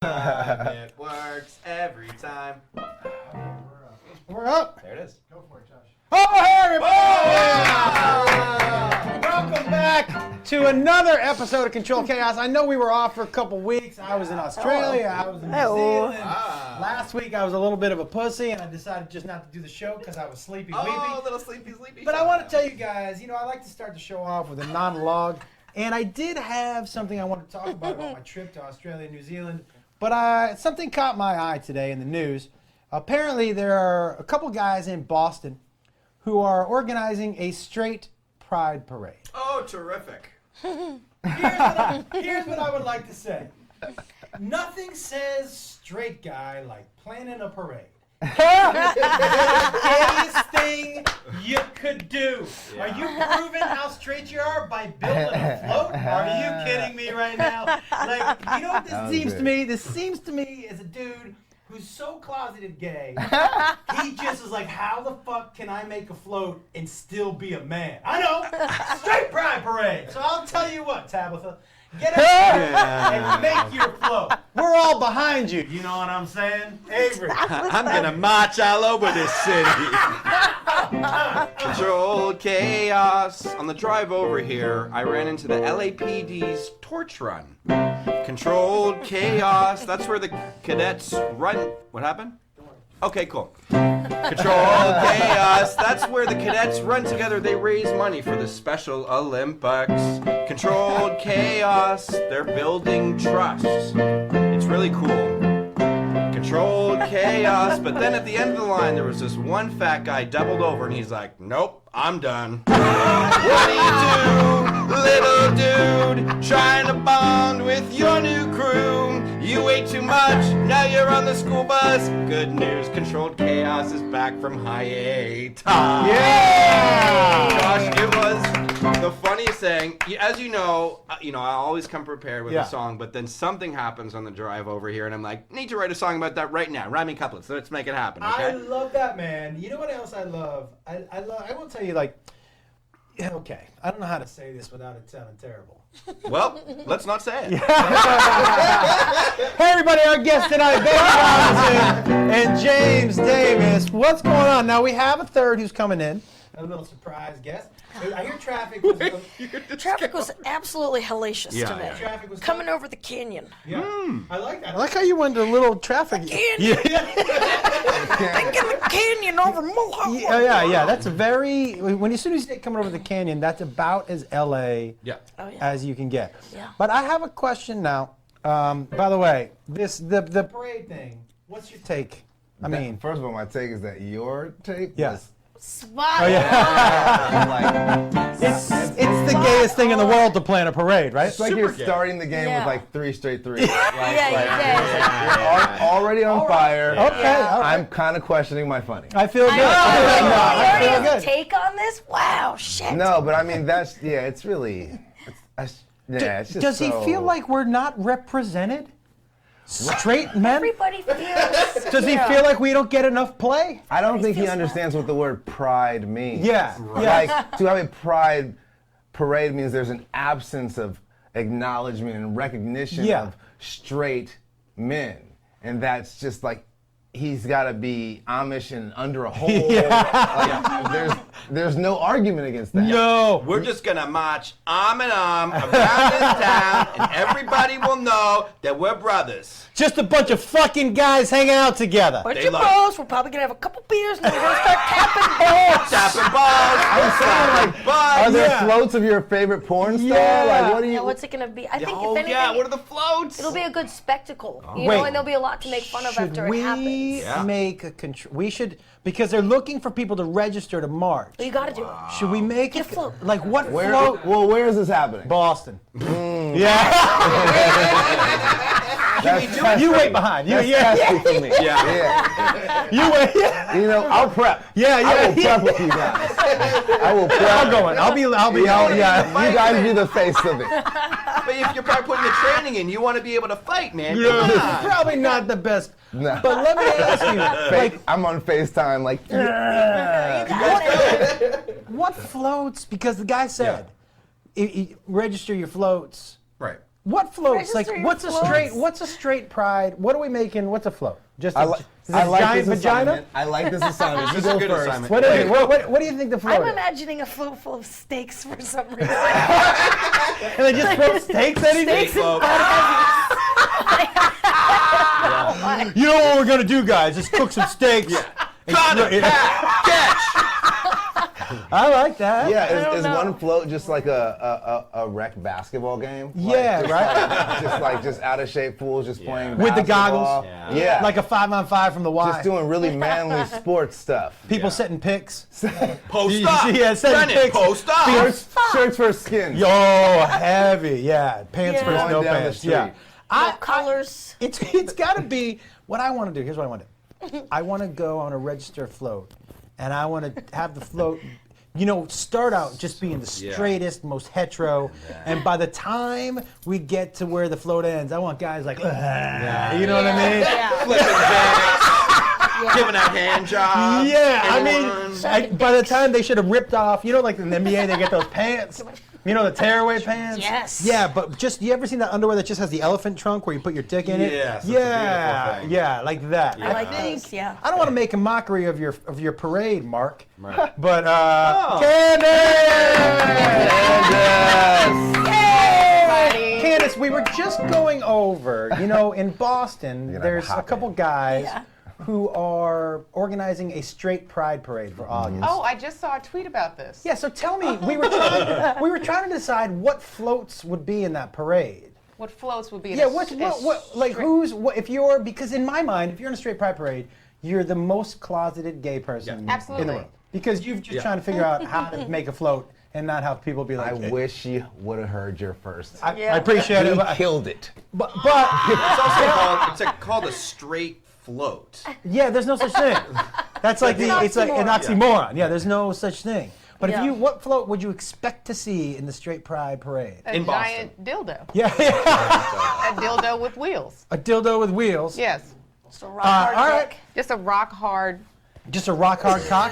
It works every time. We're up. There it is. Go for it, Josh. Oh, hey, everybody! Welcome back to another episode of Control Chaos. I know we were off for a couple weeks. I was in Australia. I was in New Zealand. Last week I was a little bit of a pussy, and I decided just not to do the show because I was sleepy, weepy. Oh, little sleepy. But I want to tell you guys, I like to start the show off with a monologue. And I did have something I want to talk about my trip to Australia and New Zealand. But something caught my eye today in the news. Apparently, there are a couple guys in Boston who are organizing a straight pride parade. Oh, terrific. Here's what I would like to say. Nothing says straight guy like planning a parade. The gayest thing you could do. Yeah. Are you proving how straight you are by building a float? Are you kidding me right now? Like, you know what this seems to me? This seems to me as a dude who's so closeted gay. He just is like, how the fuck can I make a float and still be a man? I know, straight pride parade. So I'll tell you what, Tabitha. Get up and make your float. We're all behind you. You know what I'm saying? Avery. I'm going to march all over this city. Controlled chaos. On the drive over here, I ran into the LAPD's torch run. Controlled chaos. That's where the cadets run. What happened? Okay, cool. Controlled chaos. That's where the cadets run together. They raise money for the Special Olympics. Controlled chaos. They're building trust. It's really cool. Controlled chaos. But then at the end of the line, there was this one fat guy doubled over, and he's like, "Nope, I'm done." What do you do, little dude, trying to bond with your new crew? You ate too much, now you're on the school bus. Good news, Controlled Chaos is back from hiatus. Yeah! Josh, it was the funniest thing. As you know, I always come prepared with a song, but then something happens on the drive over here, and I'm like, need to write a song about that right now. Rhyming couplets, let's make it happen, okay? I love that, man. You know what else I love? I will tell you, okay, I don't know how to say this without it sounding terrible. Well, let's not say it. Hey, everybody, our guests tonight, Becky Thompson and James Davis. What's going on? Now, we have a third who's coming in, a little surprise guest. I hear traffic was absolutely hellacious today. Traffic was coming over the canyon. Yeah, I like that. I like how you went to a little traffic. Canyon. Thinking the canyon over Mohawk. Yeah. That's a very, as soon as you say coming over the canyon, that's about as LA as you can get. Yeah. But I have a question now. By the way, the parade thing, what's your take? First of all, my take is that your take was Swat. Oh, it's the gayest thing in the world to plan a parade, right? It's like you're starting the game with like 3 straight threes. You're already on fire. Okay. I'm kind of questioning my funny. I feel good. I feel good. Take on this? Wow, shit. No, but it's really, it's just Does he feel like we're not represented? Straight men? Everybody feels. Does he feel like we don't get enough play? I don't think he understands what the word pride means. Yeah. Like, to have a pride parade means there's an absence of acknowledgement and recognition of straight men. And that's just like, he's got to be Amish and under a hole. There's no argument against that. No. We're just going to march arm in arm around this town, and everybody will know that we're brothers. Just a bunch of fucking guys hanging out together. Bunch of bros. We're probably going to have a couple beers, and then we're going to start tapping balls. Tapping balls. I'm saying, are there floats of your favorite porn star? Yeah. Like, what do you... What's it going to be? I think if anything, what are the floats? It'll be a good spectacle. Wait. And there'll be a lot to make fun of after it happens. Make a we should, because they're looking for people to register to march. Well, you got to do it. Should we make Get a float. Like what Where, float? well, where is this happening? Boston. Yeah. You wait behind. That's testy for me. You wait. I'll prep. I will prep with you guys. I will prep. I'm going. I'll be. You guys be the face of it. But if you're probably putting the training in, you want to be able to fight, man. Yeah. Probably not the best. No. But let me ask you, I'm on FaceTime, like. What floats? Because the guy said, register your floats. Right. What floats? Register Like, your what's floats. a straight pride? What are we making? What's a float? Just a, I is it like giant this vagina? assignment. I like this assignment. This You is a go good first. assignment. What is it? What do you think the float I'm is? imagining a float full of steaks for some reason. And they just throw steaks at each Steaks float. and You know what we're gonna do, guys? Is cook some steaks. Got it. Catch. I like that. Yeah, is know. one float just like a rec basketball game? Yeah, right. Just out of shape fools just playing With the basketball? goggles. Yeah. Like a 5-on-5 from the Y. just doing really manly sports stuff. People setting pics. Post You up. see, yeah, setting Brennan, pics. post up. Shirts for skins. Yo, heavy, yeah. Pants Yeah. versus Going no down the pants. street. Yeah. no colors. It's got to be what I want to do. Here's what I want to do. I want to go on a register float, and I want to have the float, start out just being the straightest, most hetero, and by the time we get to where the float ends, I want guys like, you know what I mean? Yeah. Flipping bags. Giving out hand jobs. Yeah, I Anyone? mean, by the time they should have ripped off, like in the NBA, they get those pants. The tearaway pants? Yes. Yeah, but you ever seen that underwear that just has the elephant trunk where you put your dick in it? Yes, that's a Yeah, beautiful thing. yeah, like that. I like those. Yeah. I don't want to make a mockery of your parade, Mark. Right. But Oh. Candice! Candice, we were just going over, in Boston, gonna there's a hop couple in. guys Yeah. who are organizing a straight pride parade for August. Oh, I just saw a tweet about this. Yeah, so tell me, we were trying to decide what floats would be in that parade. What floats would be in Yeah, a what, s- like straight- if you're, because in my mind, if you're in a straight pride parade, you're the most closeted gay person in the Absolutely. room. Because you're just trying to figure out how to make a float and not have people be like, I wish you would have heard your first. I appreciate He it. But, killed it. but It's also called a straight float. yeah, there's no such thing. That's like it's like an oxymoron. Yeah, there's no such thing. But Yeah. what float would you expect to see in the straight pride parade? A in giant dildo. Yeah, A dildo with wheels. a dildo with wheels. Yes. Just a rock hard all right. dick. Just a rock hard. Just a rock hard cock.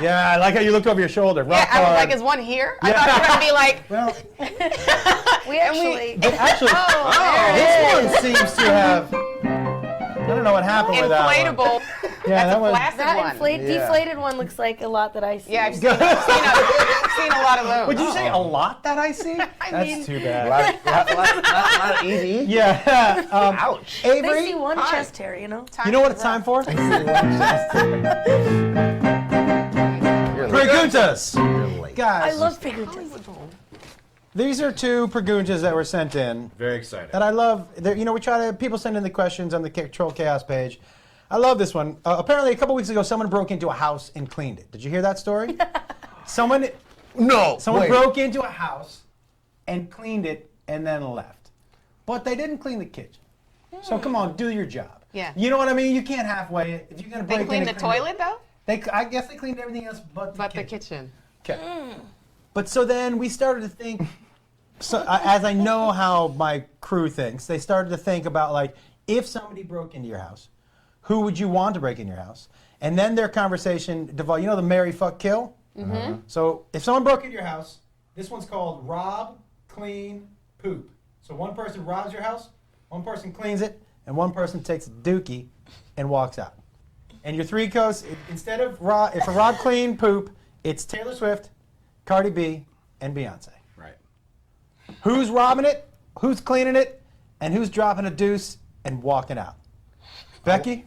Yeah, I like how you looked over your shoulder. Rock Yeah, I was hard. like, is one here? I thought you were going to be like, well, We actually. but actually, this one seems to have. I don't know what happened with that one. inflatable. Yeah, That's that a was. plastic That one. Yeah. deflated one looks like a lot that I see. Yeah, I've seen a lot of those. Would you say a lot that I see? That's mean- too A bad. lot of easy. Yeah. Ouch. They Avery, see one chest hair, you know? you know what it's time for? Preguntas. I Guys, love figurative. these are two preguntas that were sent in Very exciting. that I love. We try to, people send in the questions on the Control Chaos page. I love this one. Apparently, a couple weeks ago, someone broke into a house and cleaned it. Did you hear that story? Someone Wait. broke into a house and cleaned it and then left. But they didn't clean the kitchen. So come on, do your job. Yeah. You know what I mean? You can't halfway it. If you're gonna break They in cleaned the and clean toilet, though? I guess they cleaned everything else but The kitchen. Okay. But so then we started to think, as I know how my crew thinks, they started to think about, like, if somebody broke into your house, who would you want to break in your house? And then their conversation devolved. You know the marry, fuck, kill? Mm-hmm. So if someone broke into your house, this one's called rob, clean, poop. So one person robs your house, one person cleans it, and one person takes a dookie and walks out. And your three coats, instead of rob, if a rob, clean, poop, it's Taylor Swift, Cardi B, and Beyonce. Right. Who's robbing it? Who's cleaning it? And who's dropping a deuce and walking out? Becky,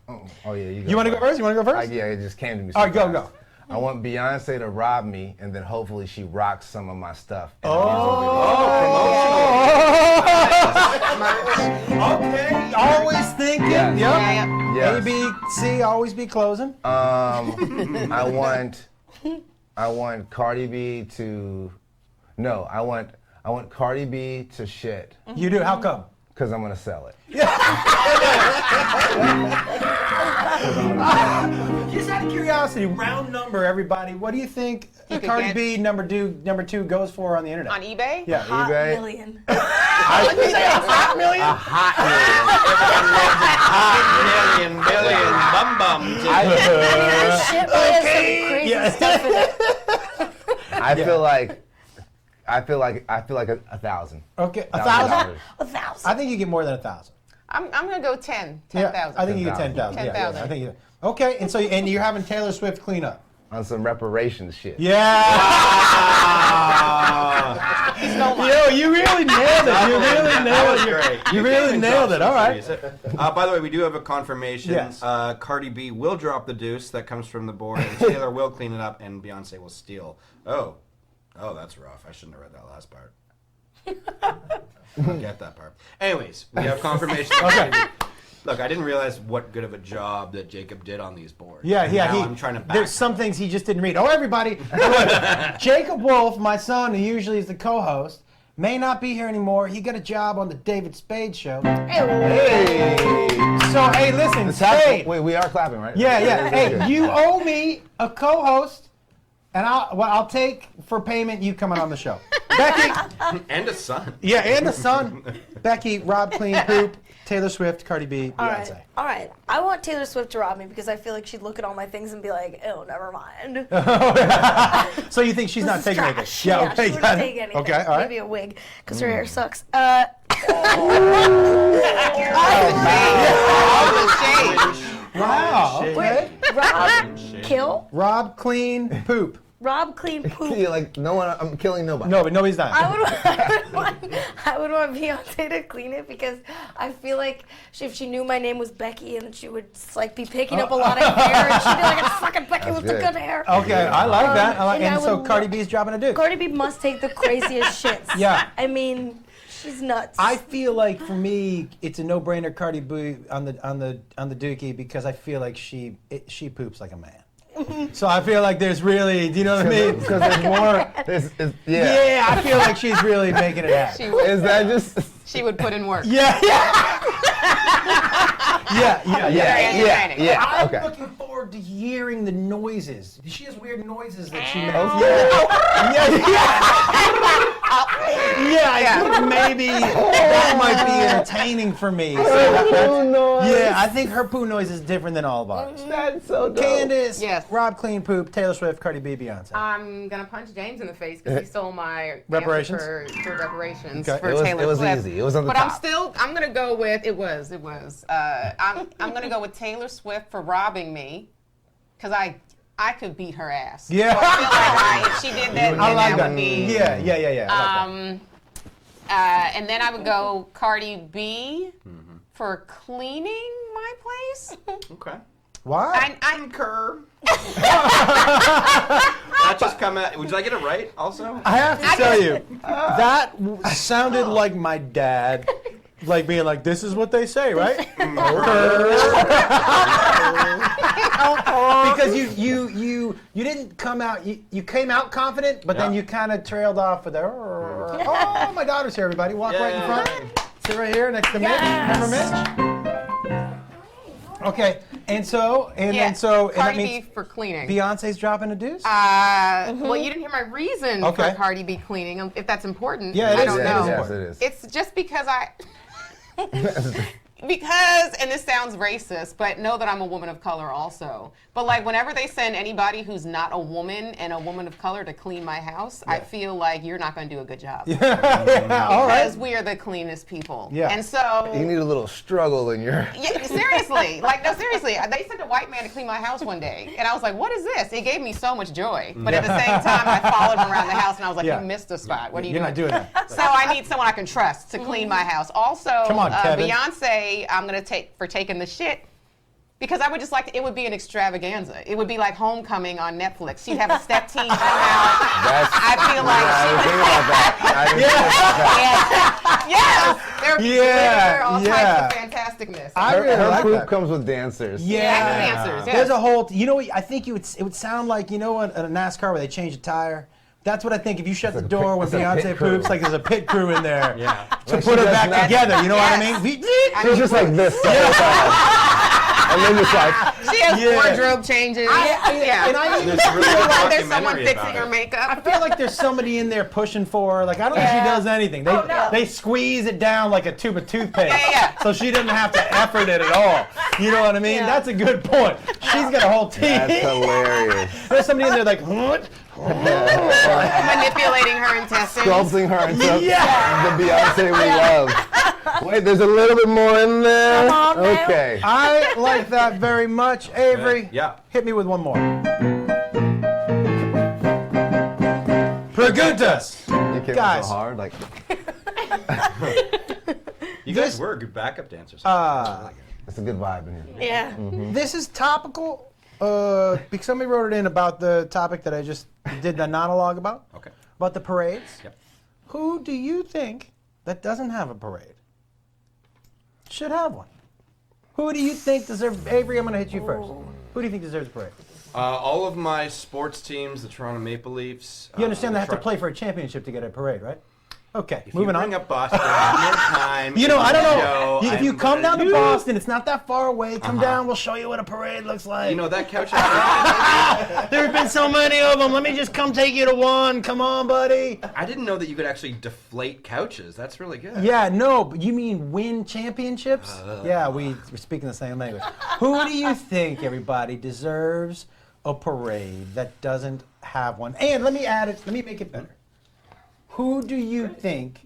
Oh yeah, you go. you want to go first? You want to go first? Yeah, it just came to me. All right, go, sometimes. go. I want Beyonce to rob me, and then hopefully she rocks some of my stuff. And Okay, always thinking. Yes. Yep. Yeah. Yes. A, B, C, always be closing. I want Cardi B to. No, I want Cardi B to shit You do. How come? because I'm gonna sell it. Just out of curiosity, round number, everybody. What do you think could Cardi get- B number two goes for on the internet? On eBay? Yeah. Hot eBay? million. Hot million? Million bum bum. That shit really has some crazy Yeah. stuff in it. I feel like I feel like $1,000. Okay, $1,000. $1,000. I think you get more than 1,000. I'm gonna go 10,000. Yeah, I think you get 10,000. 10,000. Yeah, I think you. Okay, and so and you're having Taylor Swift clean up. On some reparations shit. Yeah. Yo, you really nailed it. You really nailed it. Great. You really nailed it. All right. By the way, we do have a confirmation. Yes. Cardi B will drop the deuce that comes from the board, and Taylor will clean it up, and Beyonce will steal. Oh, that's rough. I shouldn't have read that last part. I don't get that part. Anyways, we have confirmation. Okay. Look, I didn't realize what good of a job that Jacob did on these boards. Yeah. Now I'm trying to back There's some things he just didn't read. Oh, everybody. Look, Jacob Wolf, my son, who usually is the co-host, may not be here anymore. He got a job on the David Spade show. Hey. So, hey, listen, Spade. Wait, we are clapping, right? Yeah. Hey, you owe me a co-host, and I'll take for payment you coming on the show. Becky. And a son. Yeah, and a son. Becky, Rob Clean Poop, Taylor Swift, Cardi B, Beyonce. All right. I want Taylor Swift to rob me because I feel like she'd look at all my things and be like, oh, never mind. So you think she's not taking anything? Trash. Yeah, okay, she wouldn't take anything. Okay, all right. Maybe a wig because her hair sucks. Wow. Okay. Rob Clean Poop. Rob Clean Poop. Yeah, like no one. I'm killing nobody. No, but nobody's not. I would want Beyonce to clean it because I feel like if she knew my name was Becky and she would like be picking up a lot of hair and she'd be like, it's fucking Becky with the good hair. Okay, I like that. and so Cardi B's dropping a deuce. Cardi B must take the craziest shits. Yeah. I mean, she's nuts. I feel like for me, it's a no-brainer Cardi B on the dookie because I feel like she poops like a man. So I feel like there's really, do you know what I mean? Because there's more. Yeah, I feel like she's really making it happen. Is that just? She would put in work. Yeah. I'm Okay. looking forward to hearing the noises. She has weird noises that she makes. I think maybe that might be entertaining for me. I think her poo noise is different than all of ours. That's so dope. Candice, Yes. Rob Clean Poop, Taylor Swift, Cardi B, Beyonce. I'm gonna punch James in the face because he stole my Reparations? answer for reparations Okay. for It was- Taylor it was Swift. easy. It was on the but top. I'm gonna go with it was. I'm gonna go with Taylor Swift for robbing me because I could beat her ass. Yeah. So I feel like if she did that, then I like that that. would be. Yeah. I like that. And then I would go Cardi B for cleaning my place. Okay. Why? I Concur. That just come out. Did I get it right also? I have to tell you, that sounded like my dad, like being like, "This is what they say, right?" Because you didn't come out. You came out confident, but then you kind of trailed off with the. Oh, my daughter's here, everybody. Walk right in front. Sit right here next to Mitch. Remember Mitch? Okay, and then Cardi that means B for cleaning. Beyonce's dropping a deuce. Well, you didn't hear my reason Okay. for Cardi B cleaning. If that's important, Yeah, it I is. don't It know. is Yes, it is. It's just because because, and this sounds racist, but know that I'm a woman of color also. But like whenever they send anybody who's not a woman and a woman of color to clean my house, I feel like you're not going to do a good job. All right. Because we are the cleanest people. Yeah. And so. You need a little struggle in your. Yeah, seriously. Seriously. They sent a white man to clean my house one day. And I was like, what is this? It gave me so much joy. But at the same time, I followed him around the house and I was like, Yeah. you missed a spot. What are you You're doing? not doing that. So I need someone I can trust to clean my house. Also, Come on, Kevin. Beyonce, I'm going to take for taking the shit. Because I would just it would be an extravaganza. It would be like Homecoming on Netflix. She'd have a step team come out. I feel like there would be glitter, all types of fantasticness. I really Her like poop that. comes with dancers. Yeah, dancers, yes. There's a whole. I think it would sound like in a NASCAR where they change a tire. That's what I think. If you shut the door when it's a Beyonce pit crew. poops, like there's a pit crew in there to Like put her she does back nothing. together. You know what I Yes. mean? She's just like this the whole time. And then it's like, She has Yeah. wardrobe changes. And I even There's a really feel good like there's someone documentary fixing about her it. makeup. I feel like there's somebody in there pushing for her. Like I don't think she does anything. They squeeze it down like a tube of toothpaste. Yeah. So she doesn't have to effort it at all. You know what I mean? Yeah. That's a good point. She's got a whole team. that's hilarious. There's somebody in there like, what? Manipulating her intestines. Sculpting her into Yeah. the Beyonce we love. Wait, there's a little bit more in there. Come on now. Okay. I like that very much. Avery, Yeah. hit me with one more. Preguntas. You came Guys. so hard, like You guys were good backup dancers. it's a good vibe in here. Yeah. This is topical because somebody wrote it in about the topic that I just did the monologue about. Okay. About the parades. Yep. Who do you think that doesn't have a parade should have one? Who do you think deserves? Avery, I'm going to hit you first. Who do you think deserves a parade? All of my sports teams, the Toronto Maple Leafs. You understand the they have to Tro- play for a championship to get a parade, right? Okay, If moving you on. bring up Boston, more time. You know, I don't know. Show, If you I'm come down to gonna- Boston, it's not that far away. Come down, we'll show you what a parade looks like. You know that couch. There's been so many of them. Let me just come take you to one. Come on, buddy. I didn't know that you could actually deflate couches. That's really good. Yeah, no, but you mean win championships? Yeah, we're speaking the same language. Who do you think, everybody, deserves a parade that doesn't have one? And let me add it, let me make it better. Who do you think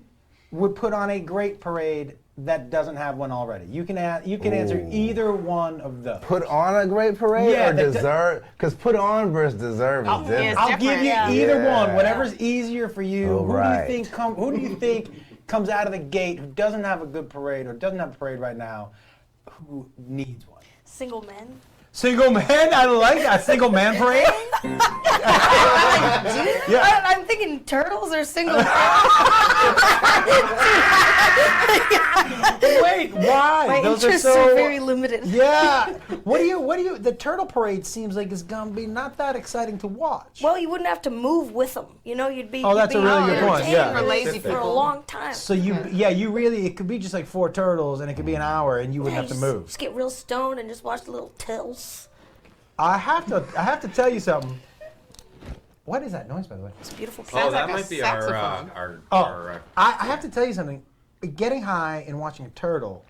would put on a great parade that doesn't have one already? You can answer either one of those. Put on a great parade Yeah, or deserve? Because put on versus deserve is different. Yes. I'll give you different. either Yeah. one, whatever's easier for you. All right. Who do you think comes out of the gate who doesn't have a good parade or doesn't have a parade right now, who needs one? Single men. Single man, I like that. Single man parade. Yeah. I'm thinking turtles or single men. Wait, why? My Those interests are so are very limited. Yeah. What do you? The turtle parade seems like it's gonna be not that exciting to watch. Well, you wouldn't have to move with them. You know, you'd be. Oh, that's you'd a be really good point, entertained yeah. For lazy for a people. long time. So you really, it could be just like 4 turtles, and it could be an hour, and you wouldn't have to move. Just get real stoned and just watch the little tills. I have to tell you something. What is that noise, by the way? It's beautiful. Oh, Sounds that like a might be saxophone. our I have to tell you something. Getting high and watching a turtle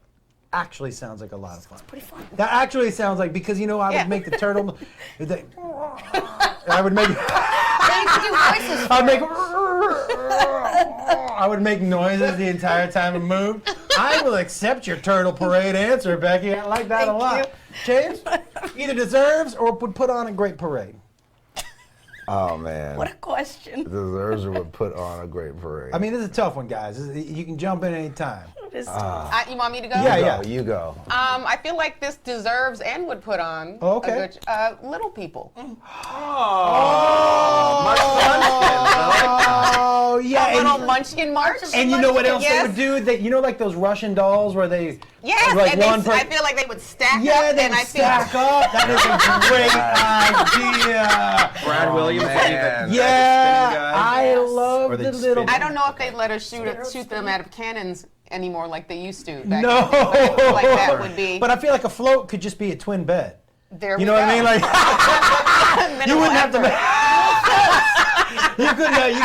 actually sounds like a lot of fun. Pretty fun. That actually sounds like, because I Yeah. would make the turtle. I would make. Then you can do voices. I'd make. I would make noises the entire time it moved. I will accept your turtle parade answer, Becky. I like that a Thank lot. James, either deserves or would put on a great parade. Oh man. What a question. Deserves or would put on a great parade. I mean, this is a tough one, guys. You can jump in any time. Just- You want me to go? Yeah, Go, yeah. you go. I feel like this deserves and would put on Oh, okay. a good, little people. Oh, yeah. A little And, Munchkin March. and you know what else Yes. they would do? That like those Russian dolls where they Yes, like and I feel like they would stack yeah, up. they and would I stack up. That is a great idea. Brad Williams. man. Yeah, I Yes. love Or the they'd little. spin I don't know if they'd let us shoot them out of cannons anymore like they used to. Back No. then. But I feel like that would be. But I feel like a float could just be a twin bed. There You know what I mean? Like you Minimal wouldn't have to. effort. You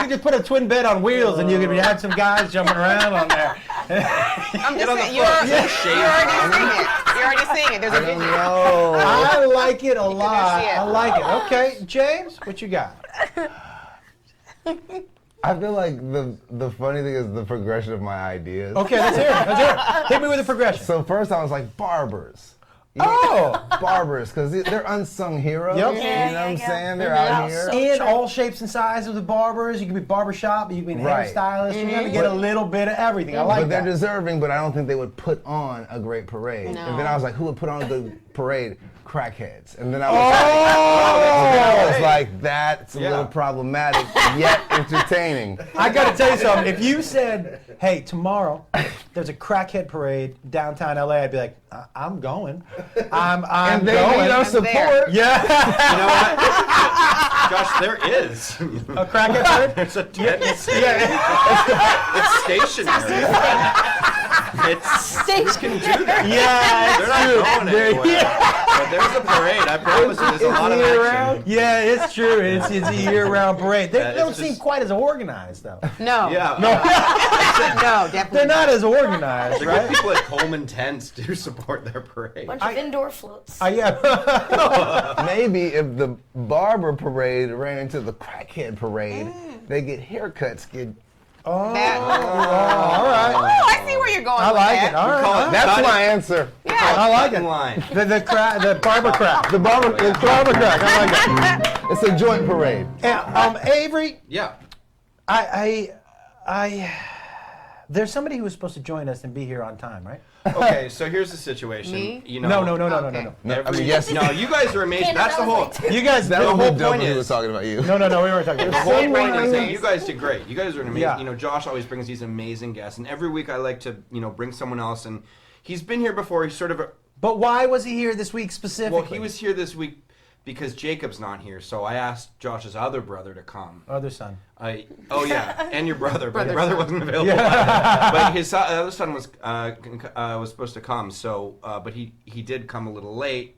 could just put a twin bed on wheels, and you could have some guys jumping around on there. I'm just on the saying, floor. you're Yeah. already seeing it. You're already seeing it. There's a vision. No. I like it a lot. see it. I like it. Okay, James, what you got? I feel like the funny thing is the progression of my ideas. Okay, let's hear it. Let's hear it. Hit me with a progression. So first I was like barbers. Oh. Barbers, because they're unsung heroes. Yep. You Yeah, know what I'm yeah. saying? They're Yeah. out here. So In true. all shapes and sizes with barbers. You can be barbershop, you can be a Right. hairstylist. You got to get a little bit of everything. I like But they're that. deserving, but I don't think they would put on a great parade. No. And then I was like, who would put on a good parade? Crackheads. And then I was like, that's a little problematic, yet entertaining. I got to tell you something. If you said, hey, tomorrow there's a crackhead parade downtown LA, I'd be like, I'm going. I'm And they going. need our support. Yeah. You know what? Josh, there is. A crackhead parade? It's a tent. It's Yeah. stationary. It's Station. Yeah. they're not going anywhere. But there's a parade. I promise you, there's a lot of action. Yeah, it's true. It's a year-round parade. They Yeah, don't it's seem just- quite as organized, though. No. Yeah. No, definitely. They're not as organized, The right? good people at Coleman Tents do support their parade. Bunch of indoor floats. Yeah. Maybe if the barber parade ran into the crackhead parade, they get haircuts. Oh, That- all right. Oh, I see where you're going I with like that. it. All right. call it- all right. That's Cut my it. answer. I like it. Line. The barber crack. The barber crack. I like it. It's a joint parade. Avery, Yeah. there's somebody who was supposed to join us and be here on time, right? Okay, so here's the situation. Me? You know, No. Okay. Yes. No, you guys are amazing. That's the whole. You guys, That The would whole be dope point if he is- was talking about you. no, we weren't talking The about whole that. point is that you guys did great. You guys are an amazing. Yeah. You know, Josh always brings these amazing guests, and every week I like to, bring someone else. And he's been here before. He's sort of But why was he here this week specifically? well, he was here this week because Jacob's not here. So I asked Josh's other brother to come. Other son. Oh yeah, and your brother, but your Brother's brother son. wasn't available. But his other son was supposed to come. So, but he did come a little late.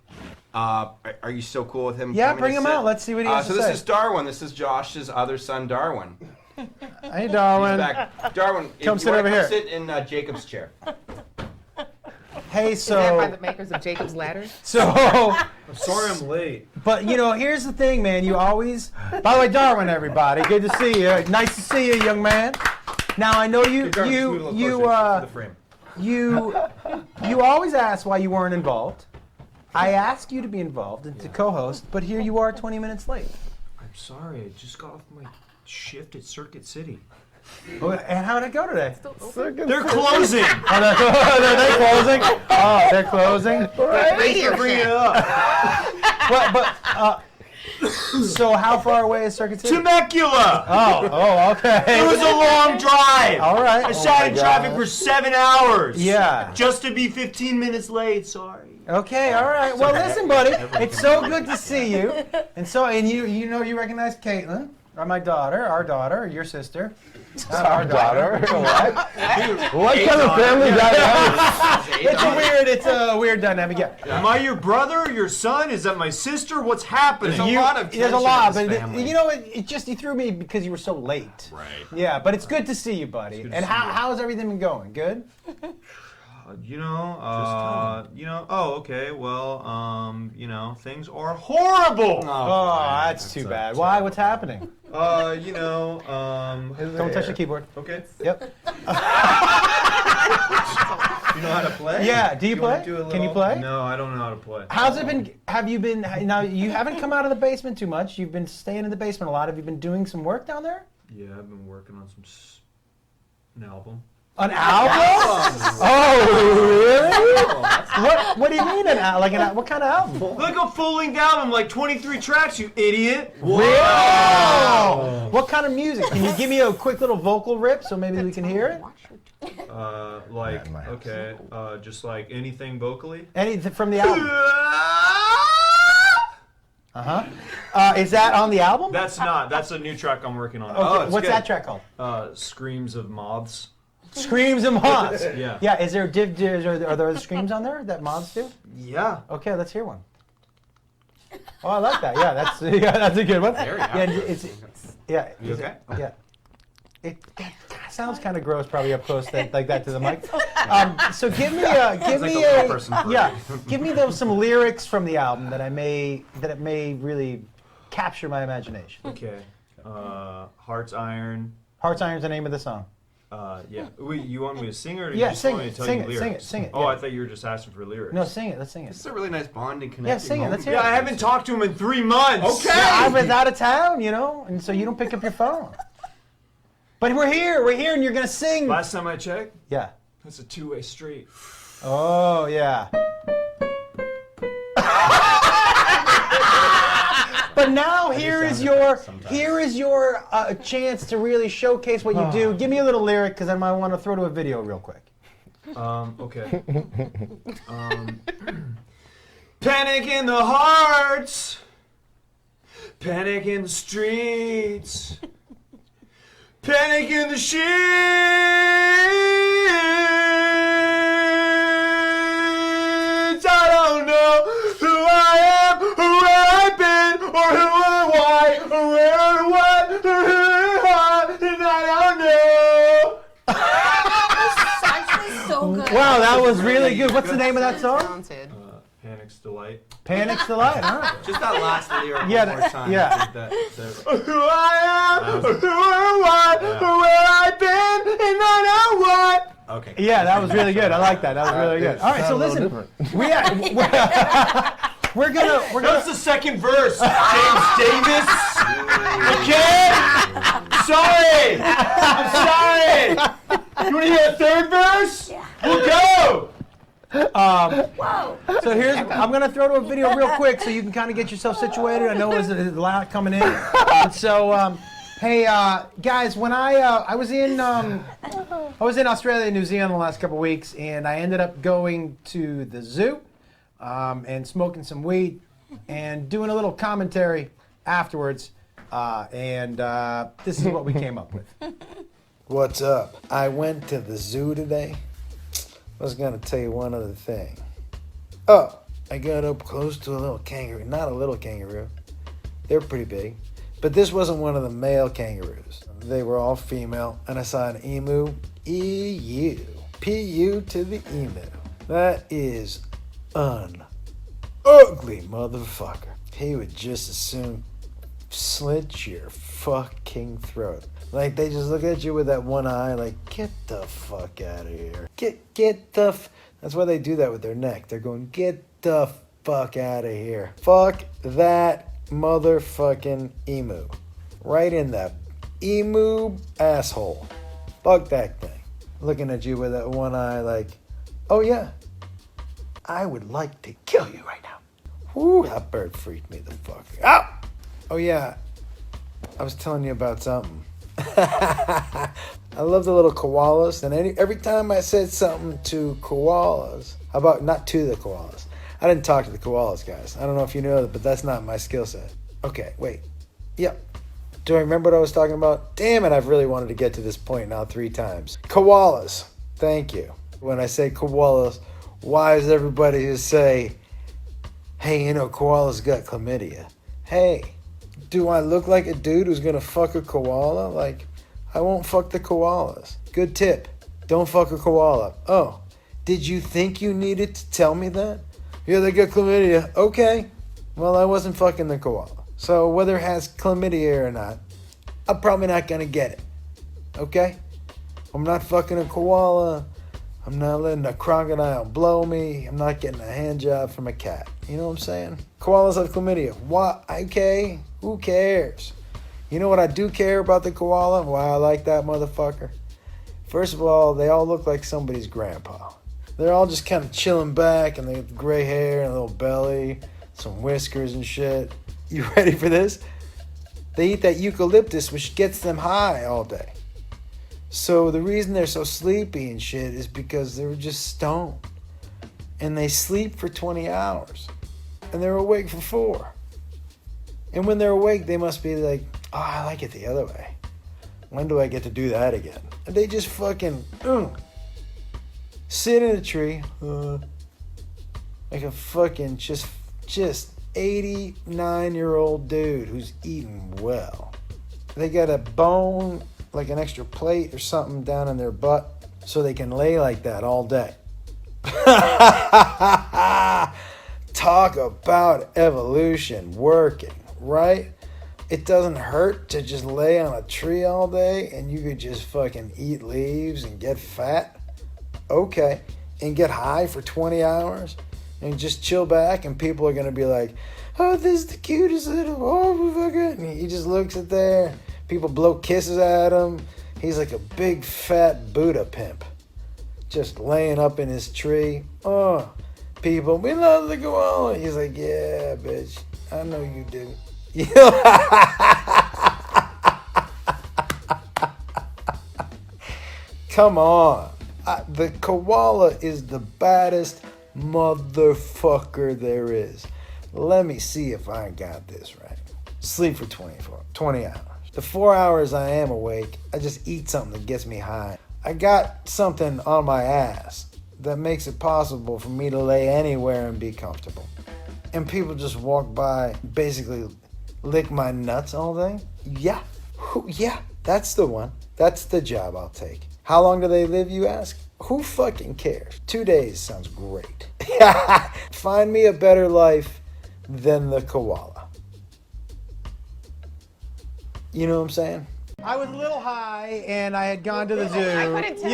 Are you still cool with him? Yeah, coming bring to him sit? out. Let's see what he has So to this say. is Darwin. This is Josh's other son, Darwin. Hey, He's Darwin. back. Darwin, if Come you sit wanna over here. Sit in Jacob's chair. Hey, Is that by so, the makers of Jacob's Ladder? I'm sorry I'm late. but here's the thing, man. You always. By the way, Darwin, everybody, good to see you. Nice to see you, young man. Now I know you always ask why you weren't involved. I asked you to be involved and to co-host, but here you are 20 minutes late. I'm sorry. I just got off my shift at Circuit City. And how did it go today? They're closing. Are they closing? Oh, they're closing. Thanks for bringing it up. So how far away is Circuit City? Temecula. Oh, okay. It was a long drive. All right. I sat in traffic for 7 hours. Yeah. Just to be 15 minutes late. Sorry. Okay, all right. Well, listen, buddy. It's so good to see you. And you recognize Caitlin, or my daughter, our daughter, your sister. Our daughter. What? What kind of family dynamic? It's a weird dynamic. Yeah. Am I your brother? Your son? Is that my sister? What's happening? There's a lot of There's a tension lot, in but this family. it just you threw me because you were so late. Right. Yeah, but it's good to see you, buddy. And how's everything been going? Good. Oh, okay. Well, things are horrible. Oh, that's too bad. Why? What's happening? Don't touch the keyboard. Okay. Yep. You know how to play? Yeah. Do you play? wanna do a Can you little- play? No, I don't know how to play. How's it been? Have you been? Now you haven't come out of the basement too much. You've been staying in the basement a lot. Have you been doing some work down there? Yeah, I've been working on an album. An album? Oh, really? What do you mean an album? What kind of album? Like a full-length album, like 23 tracks, you idiot. Wow! What kind of music? Can you give me a quick little vocal rip so maybe we can hear it? Just like anything vocally. Anything from the album? Is that on the album? That's a new track I'm working on. Okay, it's what's good. that track called? Screams of Moths. Screams and Moths. Yeah. Yeah. Is there are there screams on there that moths do? Yeah. Okay, let's hear one. Oh, I like that. Yeah, that's a good one. Very Yeah, happy. You okay? Yeah. It sounds kind of gross, probably up close like that to the mic. So give me like a person parade. give me some lyrics from the album that it may really capture my imagination. Okay. Heart's Iron. Heart's Iron's the name of the song. Yeah. Wait, you want me to sing it, or Yeah, you just sing want me it, to tell sing you it, lyrics? sing it, Oh, yeah. I thought you were just asking for lyrics. No, sing it. Let's sing it. This is a really nice bonding connecting Yeah, sing it. moment. Let's hear Yeah, it. I haven't talked to him in 3 months. Okay. Yeah, I was out of town, and so you don't pick up your phone. But we're here, and you're gonna sing. Last time I checked, Yeah. that's a two-way street. Oh yeah. But now here is your chance to really showcase what you do. Give me a little lyric, because I might want to throw to a video real quick. Okay. Panic in the hearts. Panic in the streets. Panic in the sheets. I Wow, that was really good. What's the name of that song? Talented. Panic's Delight. Panic's Delight. All right. Just that last lyric Yeah, one more time. yeah. I think Who I am, who I was, where I've been, and I know what. Okay. Yeah, that was really good. I like that. That was really good. All right, so listen, we're gonna. That's the second verse, James Davis. Okay? Sorry. I'm sorry. You want to hear a third verse? Yeah. We'll go. Whoa. So I'm gonna throw to a video real quick so you can kind of get yourself situated. I know there's a lot coming in, and so hey guys, when I was in Australia and New Zealand the last couple of weeks, and I ended up going to the zoo and smoking some weed and doing a little commentary afterwards, and this is what we came up with. What's up? I went to the zoo today. I was gonna tell you one other thing. Oh, I got up close to a little kangaroo. Not a little kangaroo. They're pretty big. But this wasn't one of the male kangaroos. They were all female. And I saw an emu. E-U. P-U to the emu. That is ugly motherfucker. He would just as soon slit your fucking throat. Like, they just look at you with that one eye, like, get the fuck out of here. That's why they do that with their neck. They're going, get the fuck out of here. Fuck that motherfucking emu. Right in that emu asshole. Fuck that thing. Looking at you with that one eye, like, oh yeah, I would like to kill you right now. Whoo, that bird freaked me the fuck out. Oh yeah, I was telling you about something. I love the little koalas, and every time I said something to koalas, not to the koalas. I didn't talk to the koalas, guys. I don't know if you know that, but that's not my skill set. Okay, wait. Yep. Do I remember what I was talking about? Damn it, I've really wanted to get to this point now 3 times. Koalas. Thank you. When I say koalas, why does everybody just say, hey, koalas got chlamydia? Hey, do I look like a dude who's gonna fuck a koala? Like, I won't fuck the koalas. Good tip. Don't fuck a koala. Oh, did you think you needed to tell me that? Yeah, they got chlamydia. Okay. Well, I wasn't fucking the koala. So whether it has chlamydia or not, I'm probably not gonna get it. Okay? I'm not fucking a koala. I'm not letting a crocodile blow me. I'm not getting a hand job from a cat. You know what I'm saying? Koalas have chlamydia. What? Okay. Who cares? You know what I do care about the koala? Why I like that motherfucker? First of all, they all look like somebody's grandpa. They're all just kind of chilling back, and they have gray hair and a little belly, some whiskers and shit. You ready for this? They eat that eucalyptus, which gets them high all day. So the reason they're so sleepy and shit is because they were just stoned. And they sleep for 20 hours. And they're awake for 4. And when they're awake, they must be like, oh, I like it the other way. When do I get to do that again? And they just fucking sit in a tree like a fucking just 89-year-old dude who's eating well. They got a bone, like an extra plate or something down in their butt so they can lay like that all day. Talk about evolution working, right? It doesn't hurt to just lay on a tree all day and you could just fucking eat leaves and get fat. Okay. And get high for 20 hours and just chill back, and people are going to be like, oh, this is the cutest little, oh, fucking. And he just looks at there. People blow kisses at him. He's like a big fat Buddha pimp just laying up in his tree. Oh, people, we love the koala. He's like, yeah, bitch, I know you do. Come on. The koala is the baddest motherfucker there is. Let me see if I got this right. Sleep for 20 hours. The 4 hours I am awake, I just eat something that gets me high. I got something on my ass that makes it possible for me to lay anywhere and be comfortable. And people just walk by, basically lick my nuts all day? Yeah, that's the one. That's the job I'll take. How long do they live, you ask? Who fucking cares? 2 days sounds great. Find me a better life than the koala. You know what I'm saying? I was a little high, and I had gone to the zoo. I couldn't tell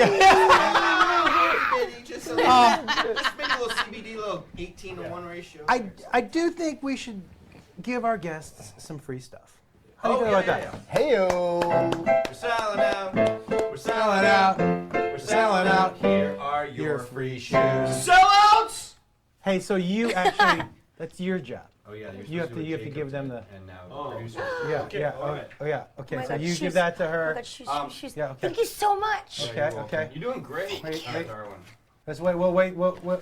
Just maybe a little CBD, little 18-to-1 ratio. I do think we should give our guests some free stuff. How do you feel about that? Heyo. We're selling out. We're selling out. We're selling out. Here are your free shoes. Sellouts! Hey, so you actually, that's your job. Oh yeah, You have to give them the. And now producers. Yeah, Okay, yeah. all right. Oh yeah. Okay, Oh my so God, you shoes. give that to Oh my her. God, shoes. Yeah, okay. Thank you so much. Yeah, Okay, you're welcome. okay. You're doing great, Wait. Darwin. Let's wait. We'll wait.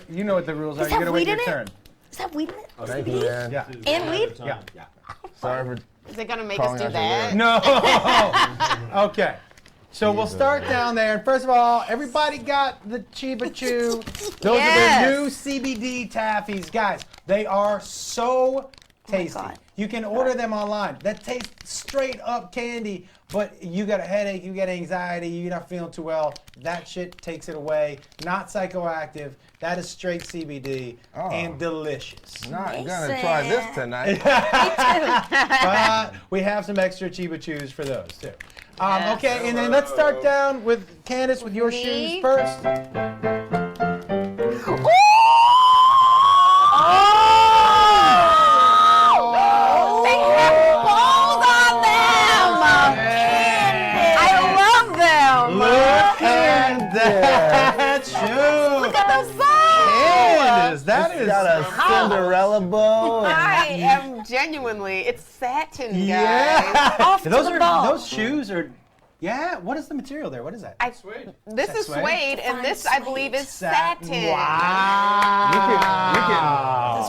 You know what the rules are. Does You're that gonna wait weed your in it? turn. Is that weed in it? Thank you, man. Yeah. And weed? Yeah. Yeah. Sorry for Is it gonna make Calling us do out your that? No. Okay. So we'll start down there. And first of all, everybody got the Chiba Chew. Those are their new CBD taffies. Guys, they are so tasty. God. You can order them online. That tastes straight up candy, but you got a headache, you got anxiety, you're not feeling too well. That shit takes it away. Not psychoactive. That is straight CBD and delicious. not gonna try this tonight. But we have some extra Chiba Chews for those too. Okay, and then let's start down with Candice with your shoes first. They have balls on them! I love them! Look at that shoe! Look at the sole! Candice, that It's is got a Cinderella bow. I am genuinely, it's satin, guys. yeah. Off to those the are ball. those shoes are. Yeah. What is the material there? What is that? This is suede? suede, and this, I believe, is satin. Wow.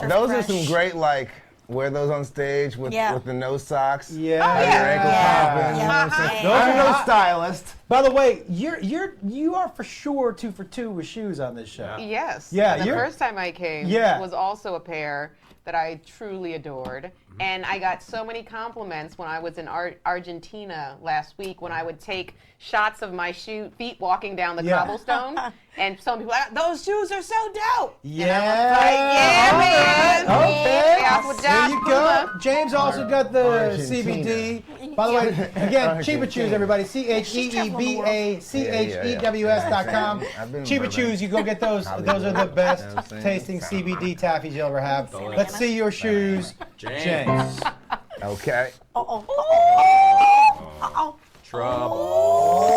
Those are some great, like, wear those on stage with the no socks. Yeah. Have your ankle popping. You know what I'm saying? I'm no stylist. By the way, you are for sure 2 for 2 with shoes on this show. Yes. Yeah, And the you're- first time I came Yeah. was also a pair that I truly adored. And I got so many compliments when I was in Argentina last week when I would take shots of my feet walking down the cobblestone. And some people, those shoes are so dope. Yeah. And I was like, yeah, man. Okay. Yeah, with There Doc you go. Puma. James also got the Argentina. CBD. By the way, again, Chiba Chews, everybody. CHEEBACHEWS.com. I've been Chiba bourbon. Chews, you go get those. Those are the best You know what I'm saying? tasting CBD taffies you'll ever have. Let's see your shoes, James. Okay. Trouble.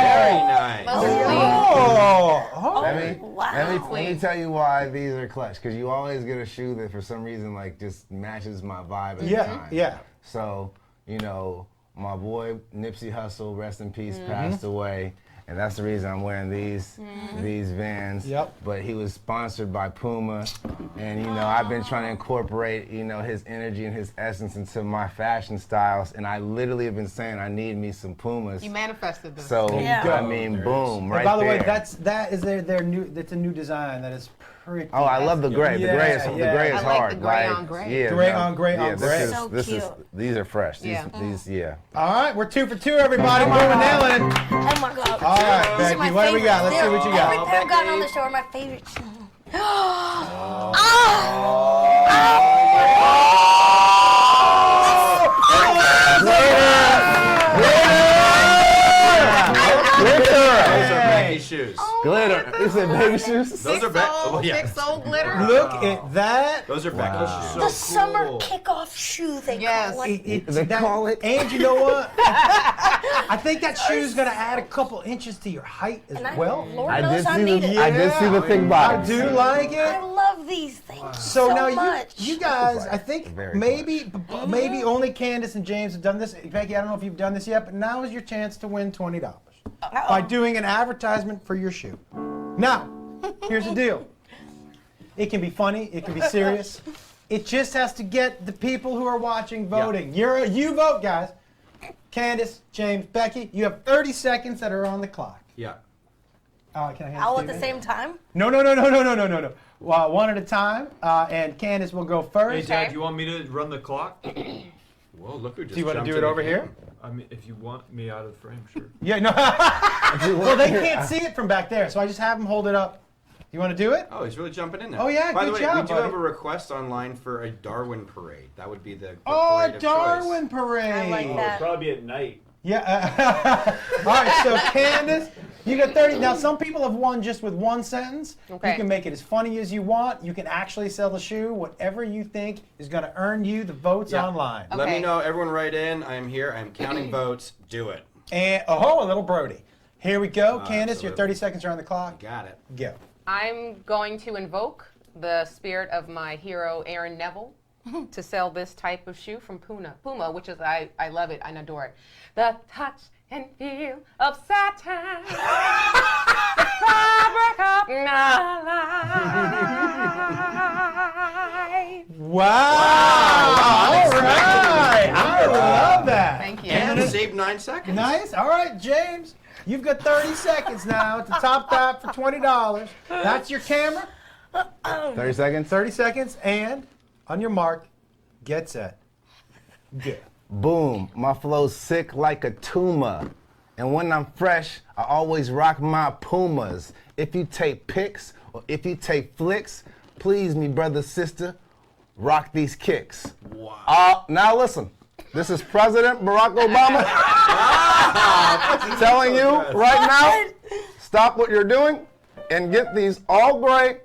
Very nice. Let me tell you why these are clutch. Because you always get a shoe that for some reason like just matches my vibe at the time. Yeah. So, you know, my boy Nipsey Hussle, rest in peace, passed away. And that's the reason I'm wearing these Vans. Yep. But he was sponsored by Puma. And, you know, I've been trying to incorporate, you know, his energy and his essence into my fashion styles. And I literally have been saying I need me some Pumas. You manifested them. So, Yeah. I mean, boom, right And by the way, there. that is their new. That's a new design that is pretty. Oh, I love the gray. The gray is Yeah, the yeah. gray is I like hard. the gray on gray. Yeah, Gray no, on gray yeah, on gray. So This is cute. these are fresh. Yeah. These yeah. All right, we're 2 for 2, everybody. We're nailing it. Oh my God. All right, These are Becky, my what do we got? Let's see favorites. what you got. Every pair I've gotten on the show are my favorites. Those are Becky's shoes. Glitter. Is it baby shoes? Those are Big soul glitter. Look at that. Those are Becky's shoes. The summer kickoff shoe, they Yes. call it. They call it. And you know what? I think that shoe's gonna add a couple inches to your height as And well. Lord I knows did I see need the it. I did see the thick I bottoms. do like I it. love these things So now much. you guys, I think Very maybe only Candice and James have done this. Becky, I don't know if you've done this yet, but now is your chance to win $20 by doing an advertisement for your shoe. Now, here's the deal. It can be funny. It can be serious. It just has to get the people who are watching voting. You vote, guys. Candice, James, Becky, you have 30 seconds that are on the clock. Yeah. Can I hand All it at to the you? same time? No. One at a time, and Candice will go Hey, first. Dad, you want me to run the clock? Whoa, look who just Do you want to jumped do it in the over game. here? I mean, if you want me out of the frame, sure. Yeah, no. Well, they can't see it from back there, so I just have them hold it up. You want to do it? Oh, he's really jumping in there. Oh, yeah, By good the way, job, we do buddy. have a request online for a Darwin parade. That would be the Oh, parade a of Darwin choice. parade. I like that. Probably at night. Yeah. All right, so Candice, you got 30. Now, some people have won just with one sentence. Okay. You can make it as funny as you want. You can actually sell the shoe. Whatever you think is going to earn you the votes Yeah. online. Let me Okay. know. Everyone write in. I am here. I am counting votes. Do it. And, oh, a little Brody. Here we go. Candice, your absolutely. 30 seconds are on the clock. Got it. Go. I'm going to invoke the spirit of my hero, Aaron Neville, to sell this type of shoe from Puma, which is, I love it and adore it. The touch and feel of satin, the fabric of my life. Wow. All right. I love that. Thank you. And save 9 seconds. Nice. All right, James. You've got 30 seconds now to top that for $20. That's your camera. 30 seconds. 30 seconds, and on your mark, get set, go. Boom, my flow's sick like a tumor. And when I'm fresh, I always rock my Pumas. If you take pics or if you take flicks, please me brother, sister, rock these kicks. Wow. Now listen, this is President Barack Obama telling you right now, stop what you're doing and get these all gray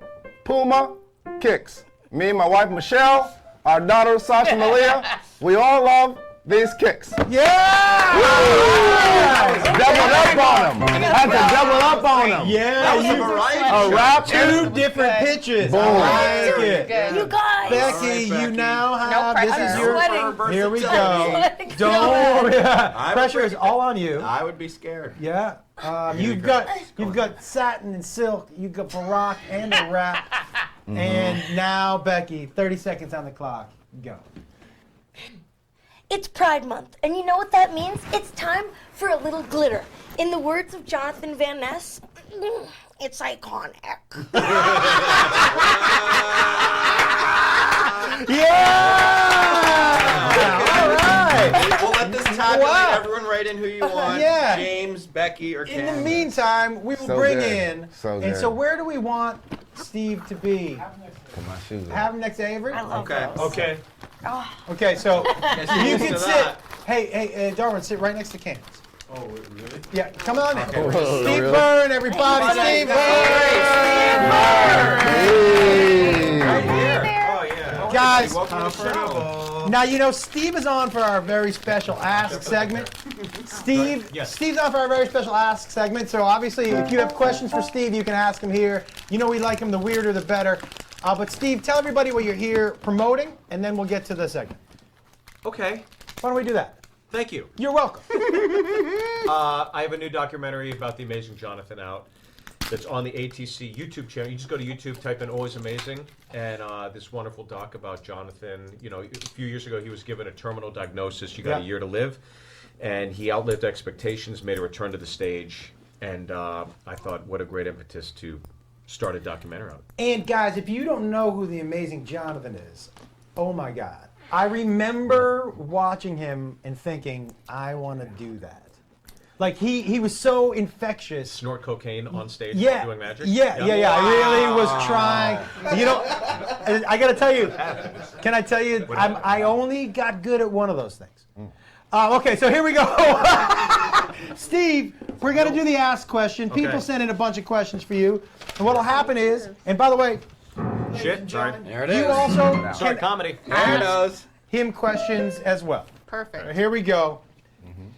Puma kicks. Me and my wife Michelle, our daughter Sasha Malia, we all love these kicks. Yeah! Doubled up on them. Had to double up on them. Yeah, was a variety A show. rap. two different pitches. Boom. I like it. Good. You guys. Becky, All right, you Becky. now have, No this pressure. is your, Sweating. here we go. Sweating. Don't, yeah. I would Pressure bring is it. all on you. I would be scared. Yeah. You've got satin and silk. You've got Barack and a wrap. And now, Becky, 30 seconds on the clock. Go. It's Pride Month, and you know what that means? It's time for a little glitter. In the words of Jonathan Van Ness, it's iconic. All right. We'll let this tabulate. Wow. Everyone write in who you want. Yeah. James, Becky, or In the Candice. meantime, we will So bring good. in. So and good. so, where do we want Steve to be? Put my shoes on. Have him next to Avery? I love Okay. those. Okay. Okay, so you used can to sit. that. Hey, Darwin, sit right next to Candice. Oh, really? Yeah, come on in. Oh, Steve really? Byrne, everybody. Steve Byrne. Hey. Oh, yeah. Guys, Welcome to the show. now you know Steve is on for our very special Ask segment. Steve, Yes. Steve's on for our very special Ask segment. So obviously, if you have questions for Steve, you can ask him here. You know we like him. The weirder, the better. But Steve, tell everybody what you're here promoting, and then we'll get to the segment. Okay. Why don't we do that? Thank you. You're welcome. I have a new documentary about the amazing Jonathan out that's on the ATC YouTube channel. You just go to YouTube, type in Always Amazing, and this wonderful doc about Jonathan. You know, a few years ago he was given a terminal diagnosis. You got Yeah. a year to live, and he outlived expectations, made a return to the stage, and I thought, what a great impetus to start a documentary on it. And guys, if you don't know who the amazing Jonathan is, oh my God. I remember watching him and thinking, I want to do that. Like he was so infectious. Snort cocaine on stage Yeah, doing magic? yeah. I really was trying. You know, I got to tell you. Can I tell you? I only got good at one of those things. Okay, so here we go. Steve, we're gonna do the ask question. People sent in a bunch of questions for you, and what'll happen is, and by the way, Shit, sorry. There it you is. also Sorry, can comedy. There it is. him questions as well. Perfect. Here we go.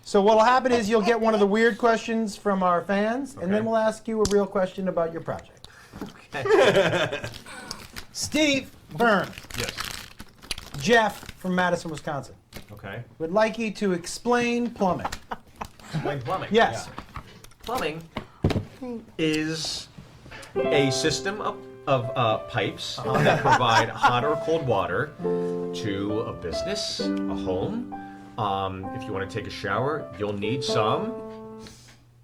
So what'll happen is you'll get one of the weird questions from our fans, and then Okay. we'll ask you a real question about your project. Steve Byrne, Yes. Jeff from Madison, Wisconsin, Okay. would like you to explain plumbing. Explain plumbing. Yes. Plumbing is a system of pipes that provide hot or cold water to a business, a home. If you want to take a shower, you'll need some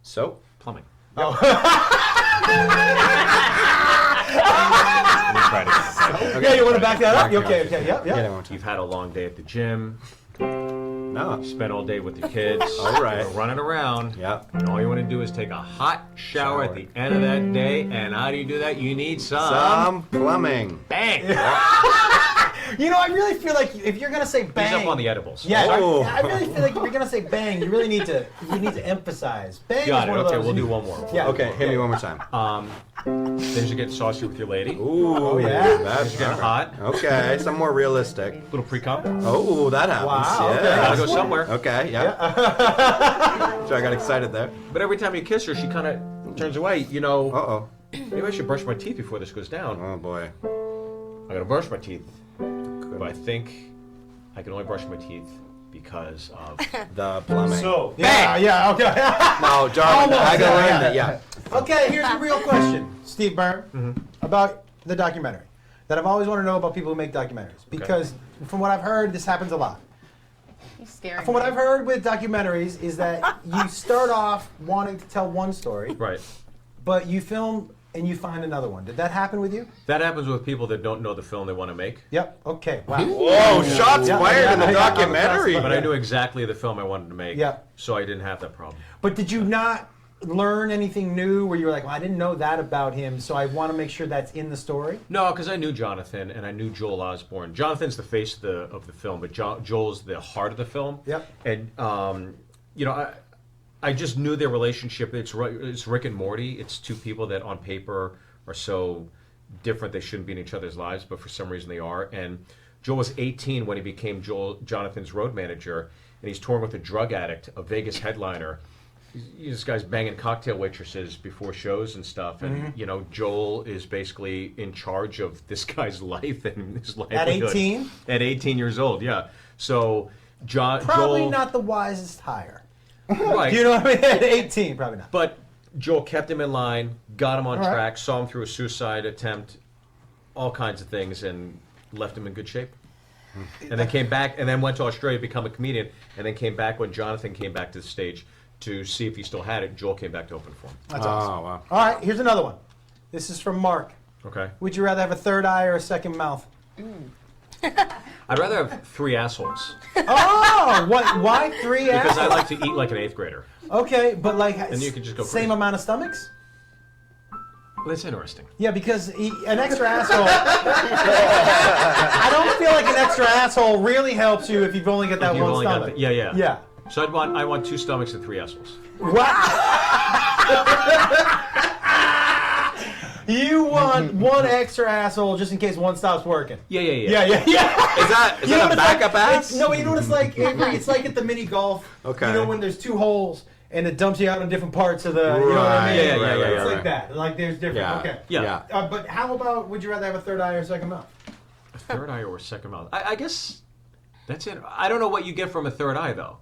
Soap. plumbing. Yeah, you want to back that up? Okay, yep. Get it. You've had a long day at the gym. No. You spend all day with the kids. All right. You're running around. Yep. And all you want to do is take a hot shower at the end of that day. And how do you do that? You need some plumbing. bang. You know, I really feel like if you're gonna say bang, He's up on the edibles. yeah, Oh. I really feel like if you're gonna say bang, you really need to emphasize. Bang Got is it. one of Okay, those. we'll do one more. Yeah. Okay, hit me one more time. Things are getting saucy with your lady. Ooh, yeah. That's Getting hot. Okay, some more realistic. Little pre-cum. Oh, that happens. Wow, Yeah. okay. Gotta go somewhere. Okay, yeah. So I got excited there. But every time you kiss her, she kind of turns away. You know, Uh-oh. maybe I should brush my teeth before this goes down. Oh, boy. I'm gonna brush my teeth, but I think I can only brush my teeth because of. The plumbing. So, Yeah, okay. No, Jarman, Almost, I gotta yeah, learn that, yeah. Okay, here's a real question, Steve Byrne, about the documentary that I've always wanted to know about people who make documentaries. Because from what I've heard, this happens a lot. You scaring From what me. I've heard with documentaries is that you start off wanting to tell one story, Right. but you film and you find another one. Did that happen with you? That happens with people that don't know the film they want to make. Yep. Okay. Wow. Whoa, shots Yeah, fired yeah, in the yeah, documentary. yeah. But I knew exactly the film I wanted to make. Yeah. So I didn't have that problem. But did you not learn anything new where you were like, well, I didn't know that about him, so I want to make sure that's in the story? No, because I knew Jonathan and I knew Joel Osborne. Jonathan's the face of the film, but Joel's the heart of the film. Yep. And you know, I just knew their relationship. It's Rick and Morty. It's two people that on paper are so different they shouldn't be in each other's lives, but for some reason they are. And Joel was 18 when he became Jonathan's road manager, and he's touring with a drug addict, a Vegas headliner. This guy's banging cocktail waitresses before shows and stuff, and you know, Joel is basically in charge of this guy's life and his livelihood. At 18? At 18 years old, yeah. So Probably Joel, not the wisest hire. right? You know what I mean? At 18, probably not. But Joel kept him in line, got him on All right. track, saw him through a suicide attempt, all kinds of things, and left him in good shape. And then came back, and then went to Australia to become a comedian, and then came back when Jonathan came back to the stage to see if he still had it. Joel came back to open for him. That's awesome. Oh, wow. All right, here's another one. This is from Mark. Okay. Would you rather have a third eye or a second mouth? I'd rather have 3 assholes Oh, what? Why 3 because I assholes? like to eat like an 8th grader. Okay, but like And you could just go same crazy. amount of stomachs? Well, that's interesting. Yeah, because an extra asshole. I don't feel like an extra asshole really helps you if you've only got that If you've one only got stomach. the- yeah. Yeah. So I want 2 stomachs and 3 assholes. You want one extra asshole just in case one stops working. Yeah. Yeah. Is that You know a what it's backup like? ass? No, you know what it's like? Avery? It's like at the mini golf. Okay. You know when there's 2 holes and it dumps you out in different parts of the. You know what I mean? Yeah, yeah, It's like right. that. Like there's different. Yeah. Okay. Yeah. But how about would you rather have a third eye or a second mouth? A third eye or a second mouth? I guess that's it. I don't know what you get from a third eye, though.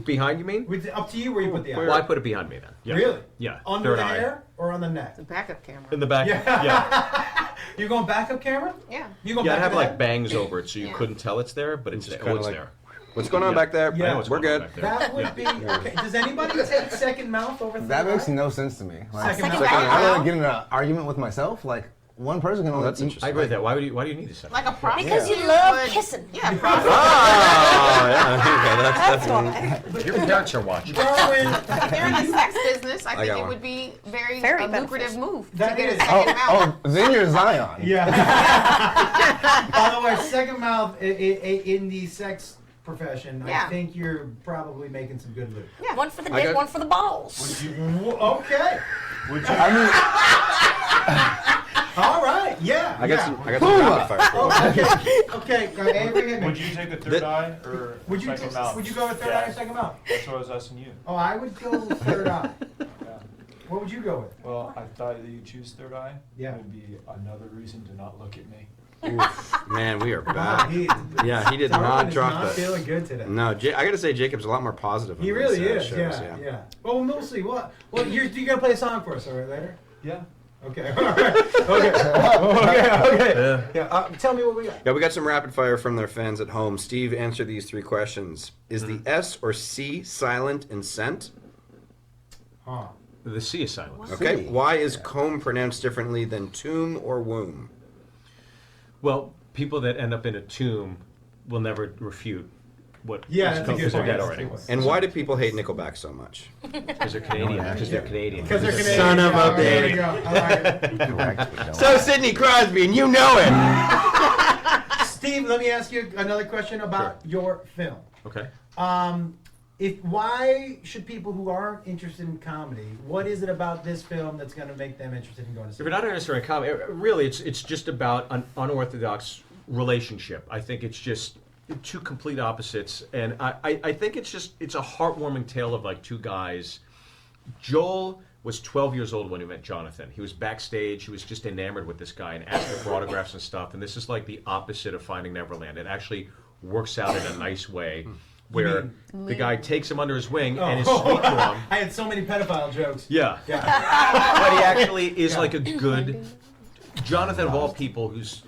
Behind, you mean? Up to you where you put the eye. Well, I put it behind me then. Yeah. Really? Yeah. Under third the eye. hair or on the neck? The backup camera. In the back. Yeah. You're going backup camera? Yeah. You going Yeah, I'd back have to the like head? bangs over it so you Yeah. couldn't tell it's there, but it's just there. kinda Oh, it's like- there. What's going on Yeah. back there? Yeah. I know what's We're going on good. back there. That would Yeah. be okay. Does anybody take second mouth over third That makes eye? no sense to me. Like, Second Second mouth. mouth. I don't get in an argument with myself. Like, one person can only. that's eat- interesting. I agree with that. Why do you need a second? Like a prostitute. Because you love would- kissing. Yeah, prostitute. Oh, yeah. Okay, that's That's why. Your parents are watching. Darwin, If you're in the sex business, I think got it one. would be very Very lucrative beneficial. move That to get is. a second mouth. Oh, then you're Zion. yeah. By the way, second mouth in the sex profession, I Yeah. think you're probably making some good loot. Yeah. One for the I dick, got- one for the balls. Okay. would you, I mean, All right. Yeah. I got yeah. some rapid fire. Oh, okay. Okay. Avery, hit me. would you take a third eye or Would you second mouth? would you go with third eye or second mouth? That's what I was asking you. Oh, I would go with third eye. Yeah. What would you go with? Well, I thought that you choose third eye. Yeah. Would be another reason to not look at me. Oof, man, we are Wow, back. Yeah, he did Darwin not is drop not the. feeling good today. No, I gotta say, Jacob's a lot more positive. He on really these, is. shows, Yeah. Well, mostly what? Well, you're gonna play a song for us, all right, later? Yeah. Okay. All right. Okay. Yeah. Tell me what we got. Yeah, we got some rapid fire from their fans at home. Steve, answer these 3 questions. Is the S or C silent in scent? Huh. The C is silent. Okay. C. Why is comb pronounced differently than tomb or womb? Well, people that end up in a tomb will never refute what Yeah, that's a good because they're point. dead already. And why do people hate Nickelback so much? Because they're Canadian. Because they're Canadian. Because they're Canadian. Son of a Yeah, there we bitch. go. I like it. So Sidney Crosby, and you know it. Steve, let me ask you another question about your film. Okay. Why should people who aren't interested in comedy, what is it about this film that's going to make them interested in going to see If you're not interested in comedy, really, it's just about an unorthodox relationship. I think it's just two complete opposites, and I think it's a heartwarming tale of like two guys. Joel was 12 years old when he met Jonathan. He was backstage. He was just enamored with this guy and asking for autographs and stuff. And this is like the opposite of Finding Neverland. It actually works out in a nice way, where the guy takes him under his wing and is sweet to him. I had so many pedophile jokes. Yeah. But he actually is like a good Jonathan of all people, who's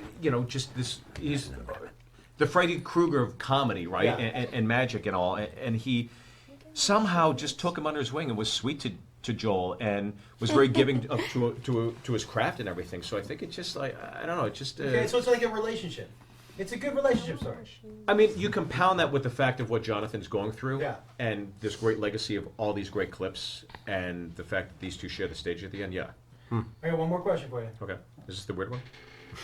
just this. He's the Freddy Krueger of comedy, right? Yeah. And magic and all. And he somehow just took him under his wing and was sweet to Joel and was very giving up to his craft and everything. So I think it's just like I don't know. It's just Okay, so it's like a relationship. It's a good relationship story. I mean, you compound that with the fact of what Jonathan's going through, Yeah. and this great legacy of all these great clips, and the fact that these two share the stage at the end. Yeah. I got one more question for you. Okay. Is this the weird one?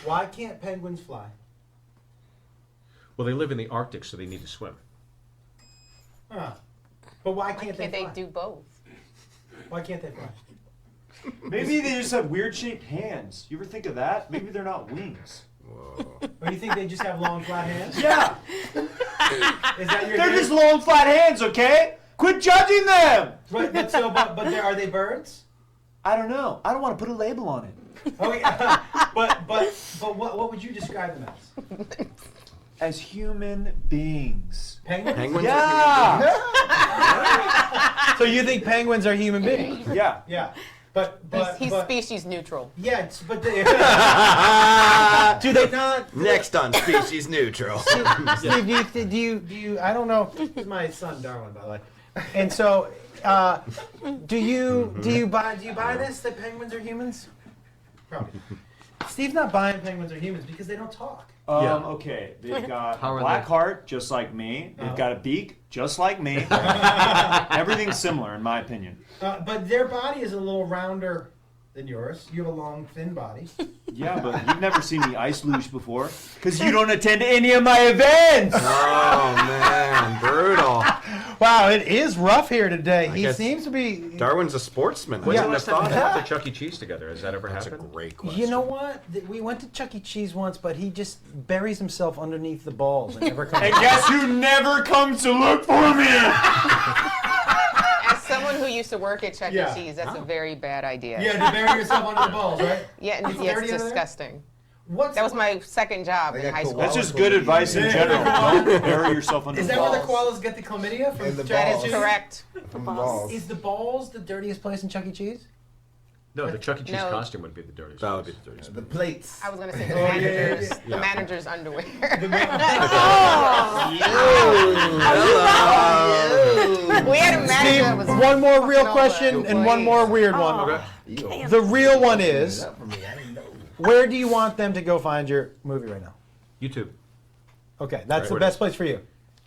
Why can't penguins fly? Well, they live in the Arctic, so they need to swim. Huh. But why Why can't can't they they fly? do both? Why can't they fly? Maybe they just have weird shaped hands. You ever think of that? Maybe they're not wings. Or you think they just have long, flat hands? Yeah, Is that your they're theory? just long, flat hands. Okay, quit judging them. But are they birds? I don't know. I don't want to put a label on it. Oh yeah. but what would you describe them as? As human beings. Penguins? Penguins Yeah. So you think penguins are human beings? Yeah. Yeah. But He's species neutral. yeah, but they, Do they not? Next on Species Neutral. Steve, do you? I don't know. this is my son Darwin, by the way. And so, do you buy this that penguins are humans? Probably. Steve's not buying. Penguins are humans because they don't talk. Okay. They've got How a are black they? heart, just like me. They've got a beak, just like me. Everything's similar, in my opinion. But their body is a little rounder than yours. You have a long, thin body. Yeah, but you've never seen me ice luge before, because you don't attend any of my events. Oh man, brutal. Wow, it is rough here today. He guess- seems to be. Darwin's a sportsman. I When's the wouldn't last have time you thought went of to Chuck E. Cheese together? Has that ever That's a happened? great question. You know what? We went to Chuck E. Cheese once, but he just buries himself underneath the balls and never comes. And guess who never comes to look for me? As someone who used to work at Chuck Yeah. E. Cheese, that's a very bad idea. Yeah, to bury yourself under the balls, right? Yeah, It's yeah, dirty it's under there? disgusting. What's That was my second job in high school. That's just good advice in general. Don't bury yourself under Is the that where the balls. koalas get the chlamydia from In the Chuck E. That balls. is Cheese? correct. From balls. Is the balls the dirtiest place in Chuck E. Cheese? No, the Chuck E. Cheese No. costume would be the dirtiest. That would be place. the dirtiest. The plates. I was going to say the Oh, yeah, manager's, yeah, the manager's underwear. We had a manager that was Steve, one more real fucking question all the and one more weird one. Okay. The real one is, That for me, I didn't know. where do you want them to go find your movie right now? YouTube. Okay, that's the Right. best place for you.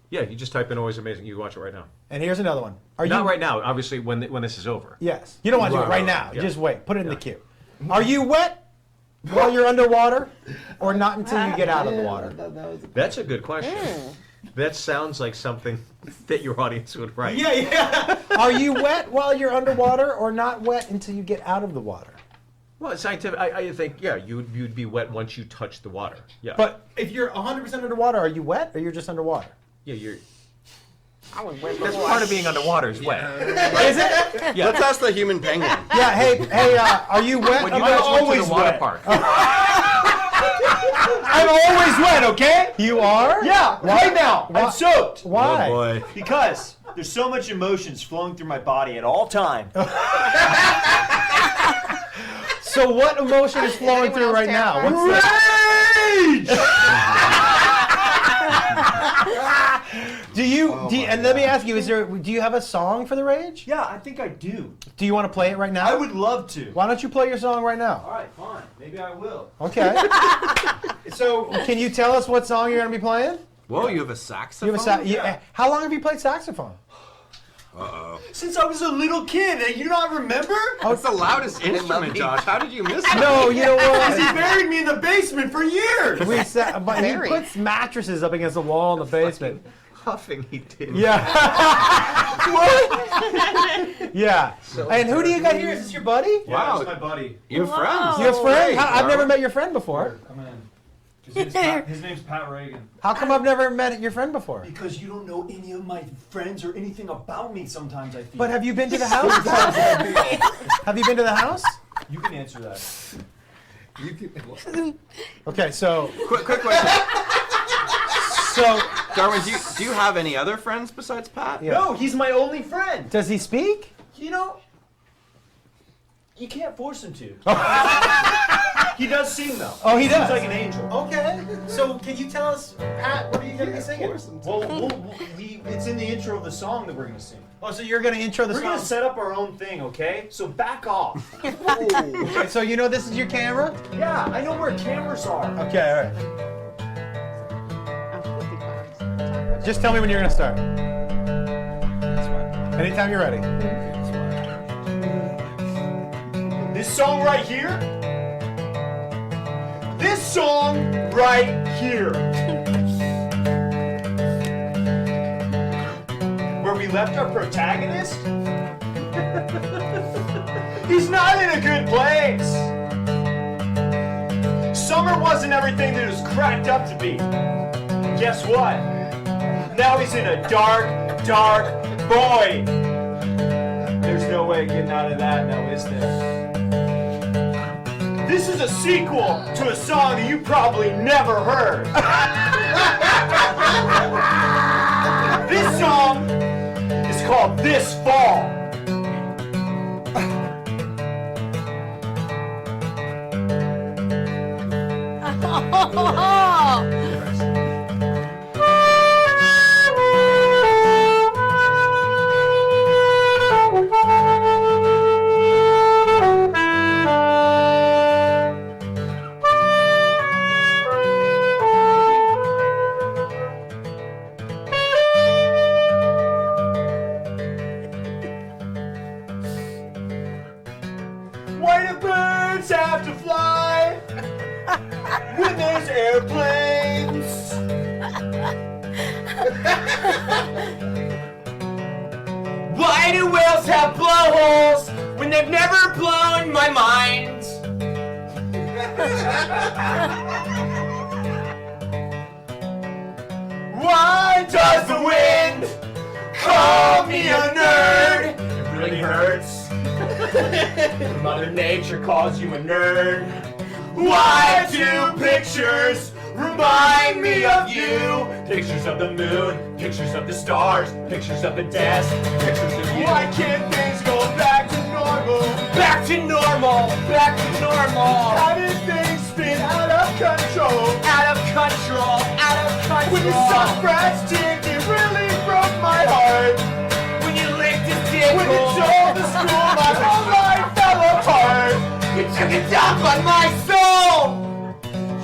Yeah, you just type in "Always Amazing." You can watch it right now. And here's another one. Are Not you right now, obviously. When this is over. Yes. You don't want to do it right Right, now. yeah. Just wait. Put it in the queue. Are you wet while you're underwater, or not until you get out of the water? That's a good question. That sounds like something that your audience would write. Yeah, yeah. Are you wet while you're underwater, or not wet until you get out of the water? Well, it's scientific. I think you'd be wet once you touch the water. Yeah. But if you're 100% underwater, are you wet, or you're just underwater? yeah, you're. I would wear That's part of being underwater is wet. Is it? Yeah. Let's ask the human penguin. Yeah. Hey. Are you wet? When you under- guys went to always the water wet. park. I'm always wet, okay? You are? Yeah, right now. Why- I'm soaked. Why? Oh boy. Because there's so much emotions flowing through my body at all time. So what emotion is flowing anyone through else right now? terrified? What's that? Rage! Do you? And let me ask you: do you have a song for the rage? Yeah, I think I do. Do you want to play it right now? I would love to. Why don't you play your song right now? All right, fine. Maybe I will. Okay. So Can you tell us what song you're going to be playing? Whoa, you have a saxophone? How long have you played saxophone? Since I was a little kid, you not remember? Oh, it's the loudest instrument, Josh. How did you miss it? No, you know what? He buried me in the basement for years. But he puts mattresses up against the wall in the basement. Huffing, he did. Yeah. What? Yeah. And who do you got here? Is this your buddy? Yeah, Wow. that's my buddy. You have friends. You have friends? Great. I've never met your friend before. Come in. His name's Pat Reagan. How come I've never met your friend before? Because you don't know any of my friends or anything about me sometimes, I feel. But have you been to the house? Have you been to the house? You can answer that. Okay, so Quick question. so Darwin, do you have any other friends besides Pat? Yeah. No, he's my only friend. does he speak? You know, you can't force him to. He does sing though. Oh, he does? He's like an angel. Okay. So can you tell us, Pat, what are you going to be singing? Well, it's in the intro of the song that we're gonna sing. Oh, so you're going to intro the We're song? gonna set up our own thing, okay? So back off. Okay, so you know this is your camera? Yeah, I know where cameras are. Okay, all right. Just tell me when you're going to start. Anytime you're ready. This song right here. This song right here. Where we left our protagonist. He's not in a good place. Summer wasn't everything that it was cracked up to be. Guess what? Now he's in a dark, dark void. There's no way of getting out of that now, is there? This is a sequel to a song that you probably never heard. This song is called This Fall. Why do birds have to fly when there's airplanes? Why do whales have blowholes when they've never blown my mind? Why does the wind call me a nerd? It really hurts. Mother Nature calls you a nerd. Why do pictures remind me of you? Pictures of the moon, pictures of the stars, pictures of the desk, pictures of you. Why can't things go back to normal? Back to normal, back to normal. How did things spin out of control? Out of control, out of control. When you sucked Brad's dick, it really broke my heart. When you licked his dick, When you told the school my whole life fell apart. you took a dump on my soul.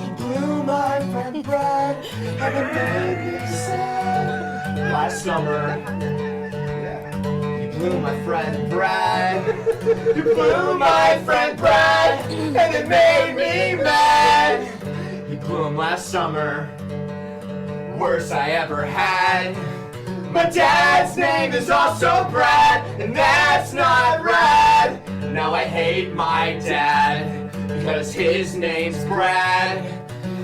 You blew my friend Brad, and it made me sad. Last summer, you blew my friend Brad. You blew my friend Brad, and it made me mad. You blew him last summer, worst I ever had. My dad's name is also Brad, and that's not rad. Now I hate my dad, because his name's Brad.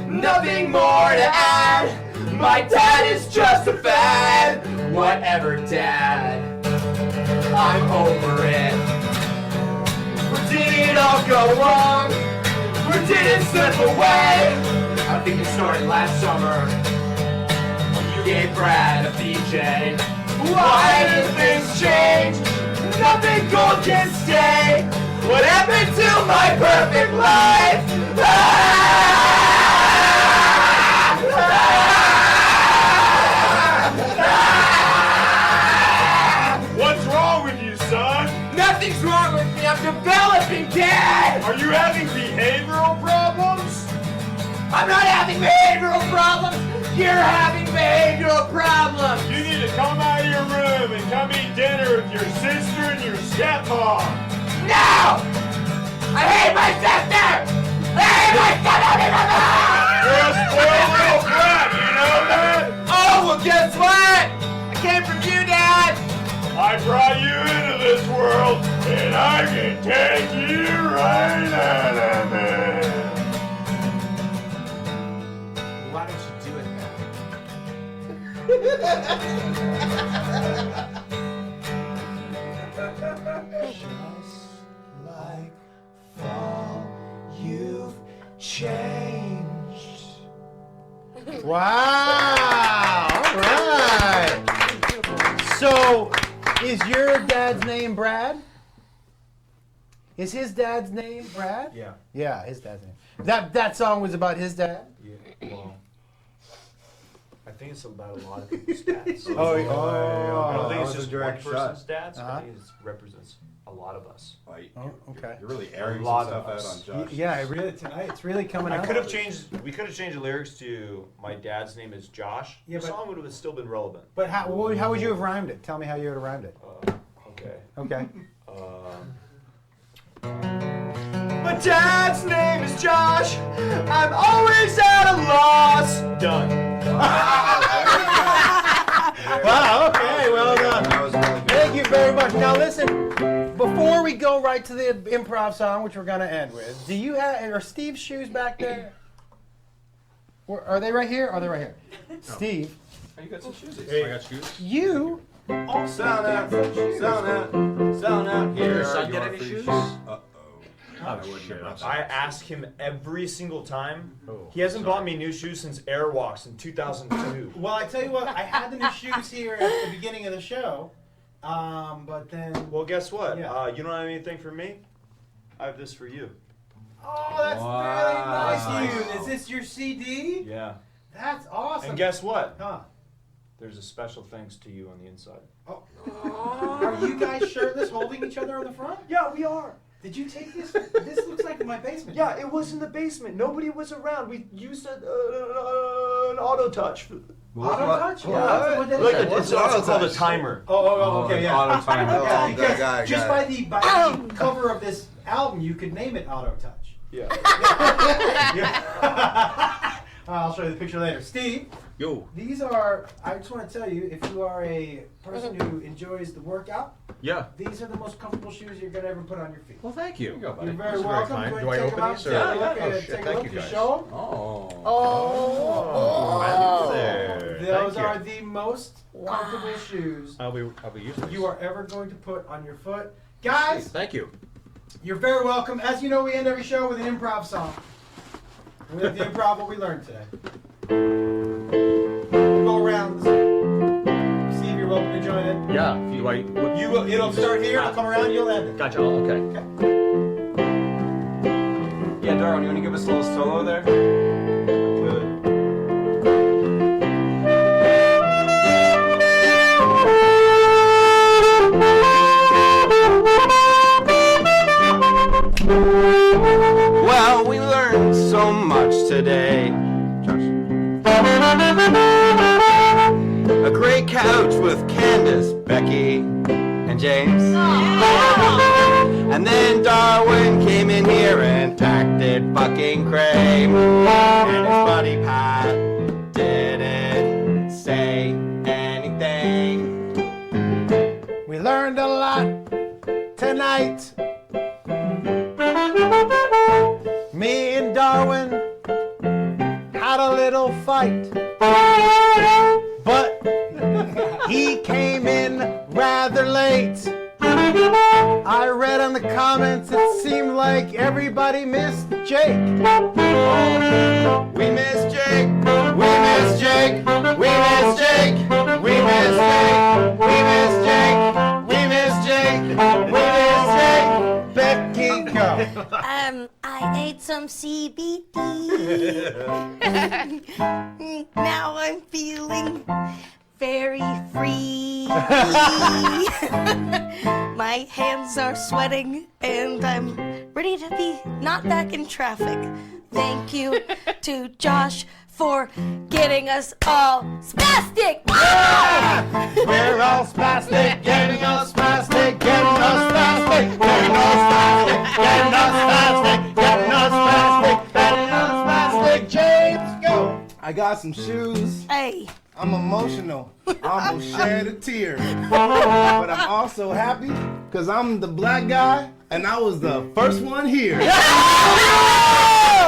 Nothing more to add, my dad is just a fad. Whatever, Dad, I'm over it. Where did it all go wrong? Where did it slip away? I think it started last summer, when you gave Brad a PJ. Why did things change? Nothing gold can stay. What happened to my perfect life? What's wrong with you, son? Nothing's wrong with me, I'm developing, Dad. Are you having behavioral problems? I'm not having behavioral problems. You're having behavioral problems. You need to come out of your room and come eat dinner with your sister and your stepmom. No! I hate my sister! I hate my stepmom! You're a spoiled little brat, you know that? Oh, well, guess what? I came from you, Dad. I brought you into this world, and I can take you right out of it. Why don't you do it now? Just like fall, you've changed. Wow! All right. So, is your dad's name Brad? Is his dad's name Brad? Yeah. Yeah, his dad's name. That song was about his dad? Yeah, well, I think it's about a lot of people's dads. Oh, I don't think that it's was a just direct one person's shot. dads. Uh-huh. I think it represents a lot of us. Oh, okay. You're really airing A some lot stuff of out us. on Josh. Yeah, tonight it's really coming out. We could have changed the lyrics to "My dad's name is Josh." Yeah, the but- song would have still been relevant. But how would you have rhymed it? Tell me how you would have rhymed it. Okay. Okay. My dad's name is Josh. I'm always at a loss. Done. Wow, okay, well done. That was really good. Thank you very much. Now listen, before we go right to the improv song, which we're going to end with, are Steve's shoes back there? Are they right here? Are they right here? Steve, Oh, you got some shoes. I got shoes. you Sound out, sound out, sound out. Here your son are get your any free shoes? Oh, shit. I ask him every single time. Oh, He hasn't sorry. bought me new shoes since Airwalks in 2002. Well, I tell you what, I had the new shoes here at the beginning of the show, but then. Well, guess what? Yeah. You don't have anything for me? I have this for you. Oh, that's Wow. really nice of you. Is this your CD? Yeah. That's awesome. And guess what? Huh? There's a special thanks to you on the inside. Are you guys shirtless holding each other on the front? Yeah, we are. Did you take this? This looks like my basement. Yeah, it was in the basement. Nobody was around. We used an auto touch. Auto touch? Yeah. What that Like is? it's also called a timer. Okay, yeah. Auto timer. Yeah, Oh, because got it. just by the cover of this album, you could name it Auto Touch. Yeah. I'll show you the picture later. Steve, Yo. these are, I just want to tell you, if you are a person who enjoys the workout, Yeah. these are the most comfortable shoes you're going to ever put on your feet. Well, thank you. You're very That's very welcome. kind. Go Do I ahead and open take them out. these, or- Take a Yeah, look, yeah. Oh, take shit. a Thank look you, to guys. show 'em. There. Those Thank are you. the most comfortable shoes I'll be using this. you are ever going to put on your foot. Guys, Thank you. you're very welcome. As you know, we end every show with an improv song. We have the improv what we learned today. Go around. See if you're welcome to join in. Yeah. Do I? What, You will, it'll start here, it'll come around, you'll end it. Gotcha. Oh, okay. Yeah, Darwin, you want to give us a little solo there? Good. Well, we learned so much today. A great couch with Candice, Becky, and James. And then Darwin came in here and acted fucking crane. And his buddy Pat didn't say anything. We learned a lot tonight. Me and Darwin had a little fight, but he came in rather late. I read on the comments it seemed like everybody missed Jake. We miss Jake. We miss Jake. We miss Jake. We miss Jake. We miss Jake. We miss Jake. We miss Jake. Becky, go. I ate some CBD. Now I'm feeling very free. My hands are sweating and I'm ready to be not back in traffic. Thank you to Josh for getting us all spastic. We're all spastic, getting us spastic, getting us spastic, getting us spastic, getting us spastic, getting us spastic, getting us spastic. James, go. I got some shoes. Hey. I'm emotional. I almost shed a tear. But I'm also happy because I'm the black guy and I was the first one here.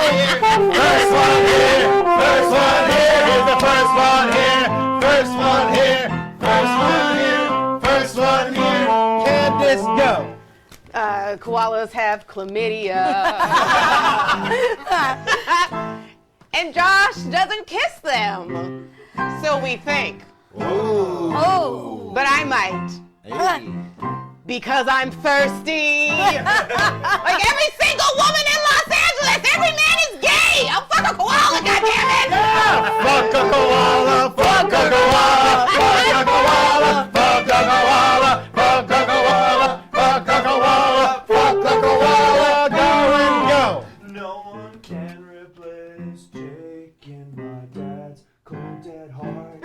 First one here, first one here, here's the first one here, first one here, first one here, first one here. Candice, go. Koalas have chlamydia. And Josh doesn't kiss them. So we think. Oh. But I might. Hey. Because I'm thirsty. Like every single woman in Los Angeles, every man is gay. I'll fuck a koala, goddammit. Yeah. Fuck a koala, fuck a koala, fuck a koala, fuck a koala, fuck a koala, fuck a koala, fuck a koala, go and go. No one can replace Jake in my dad's cold dead heart.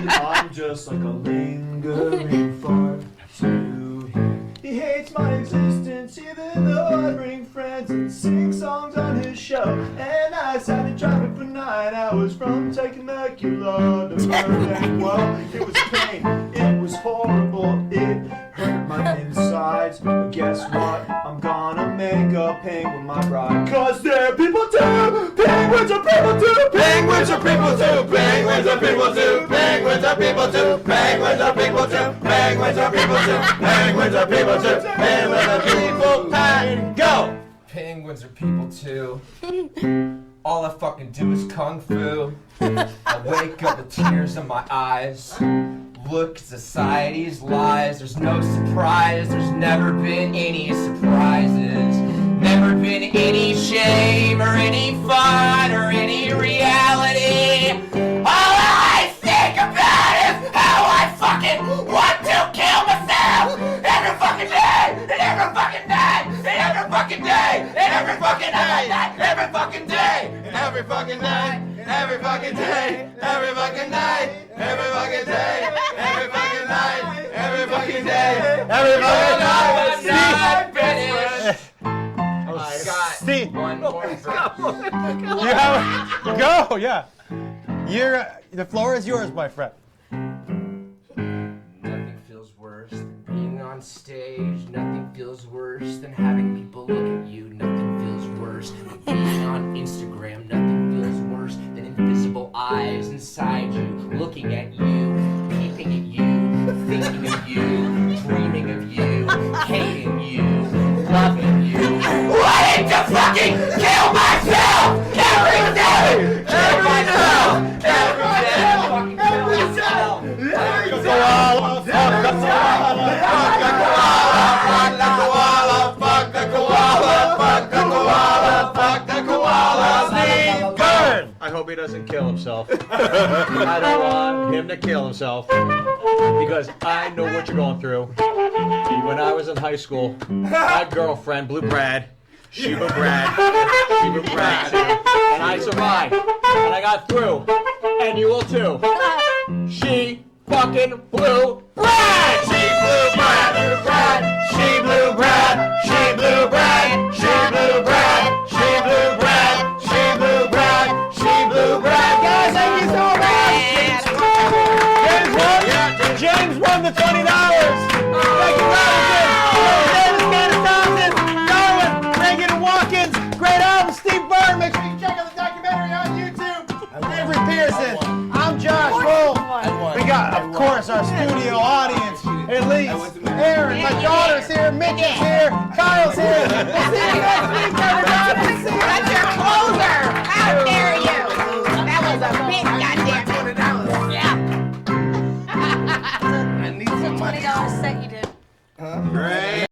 I'm just like a lingering fart to him. He hates my existence even though I bring friends and sing songs on his show. And I sat and driving for 9 hours from Temecula to Burbank. Well, it was pain, it was horrible, it hurt my insides. But guess what? I'm gonna make a penguin my bride. Cause they're people too! Penguins are people too! Penguins are people too! Penguins are people too! Penguins are people too! Penguins are people too! Penguins are people too! Penguins are people too! Penguins are people! And go! Penguins are people too. All I fucking do is kung fu. I wake up with tears in my eyes. Look at society's lies. There's no surprise. There's never been any surprises. Never been any shame or any fun or any reality. All I think about is how I fucking want to kill myself every fucking day, and every fucking day, and every fucking day, and every fucking day, every fucking day, and every fucking day, and every fucking day, every fucking night, every fucking day, every fucking night, every fucking day, every fucking night. I'm finished. I got Steve. one more verse. You have go, yeah. You're the floor is yours, my friend. Nothing feels worse than being on stage. Nothing feels worse than having people look at you. Nothing feels worse than being on Instagram. Nothing feels worse than invisible eyes inside you, looking at you, peeping at you, thinking of you, dreaming of you, hating you, loving you. Wanting to fucking kill myself every day! Kill myself every day! Fucking kill myself! Koala, fuck the koala, fuck the koala, fuck the koala, fuck the koala, Steve Byrne. I hope he doesn't kill himself. I don't want him to kill himself because I know what you're going through. When I was in high school, my girlfriend, Blue Brad, Sheba Brad, and I survived, and I got through, and you will too. She fucking blew Brad! She blew Brad! She blew Brad! She blew Brad! She blew Brad! She blew Brad! She blew Brad! She blew Brad! Guys, thank you so much! James won the $20. Becky Robinson, Candice Thompson, Darwin, Megan Watkins, great album, Steve Byrne. Make sure you check out the documentary on YouTube. Avery Pearson, I'm Josh Roll. We got, of course, our studio audience, Elise, Aaron, my daughter's here, Mitch is here, Kyle's here. We'll see you next week, everybody. See you. That's your closer. How dare you? That was a big goddamn $20. Yeah. I need some money. $20 set you did. Great.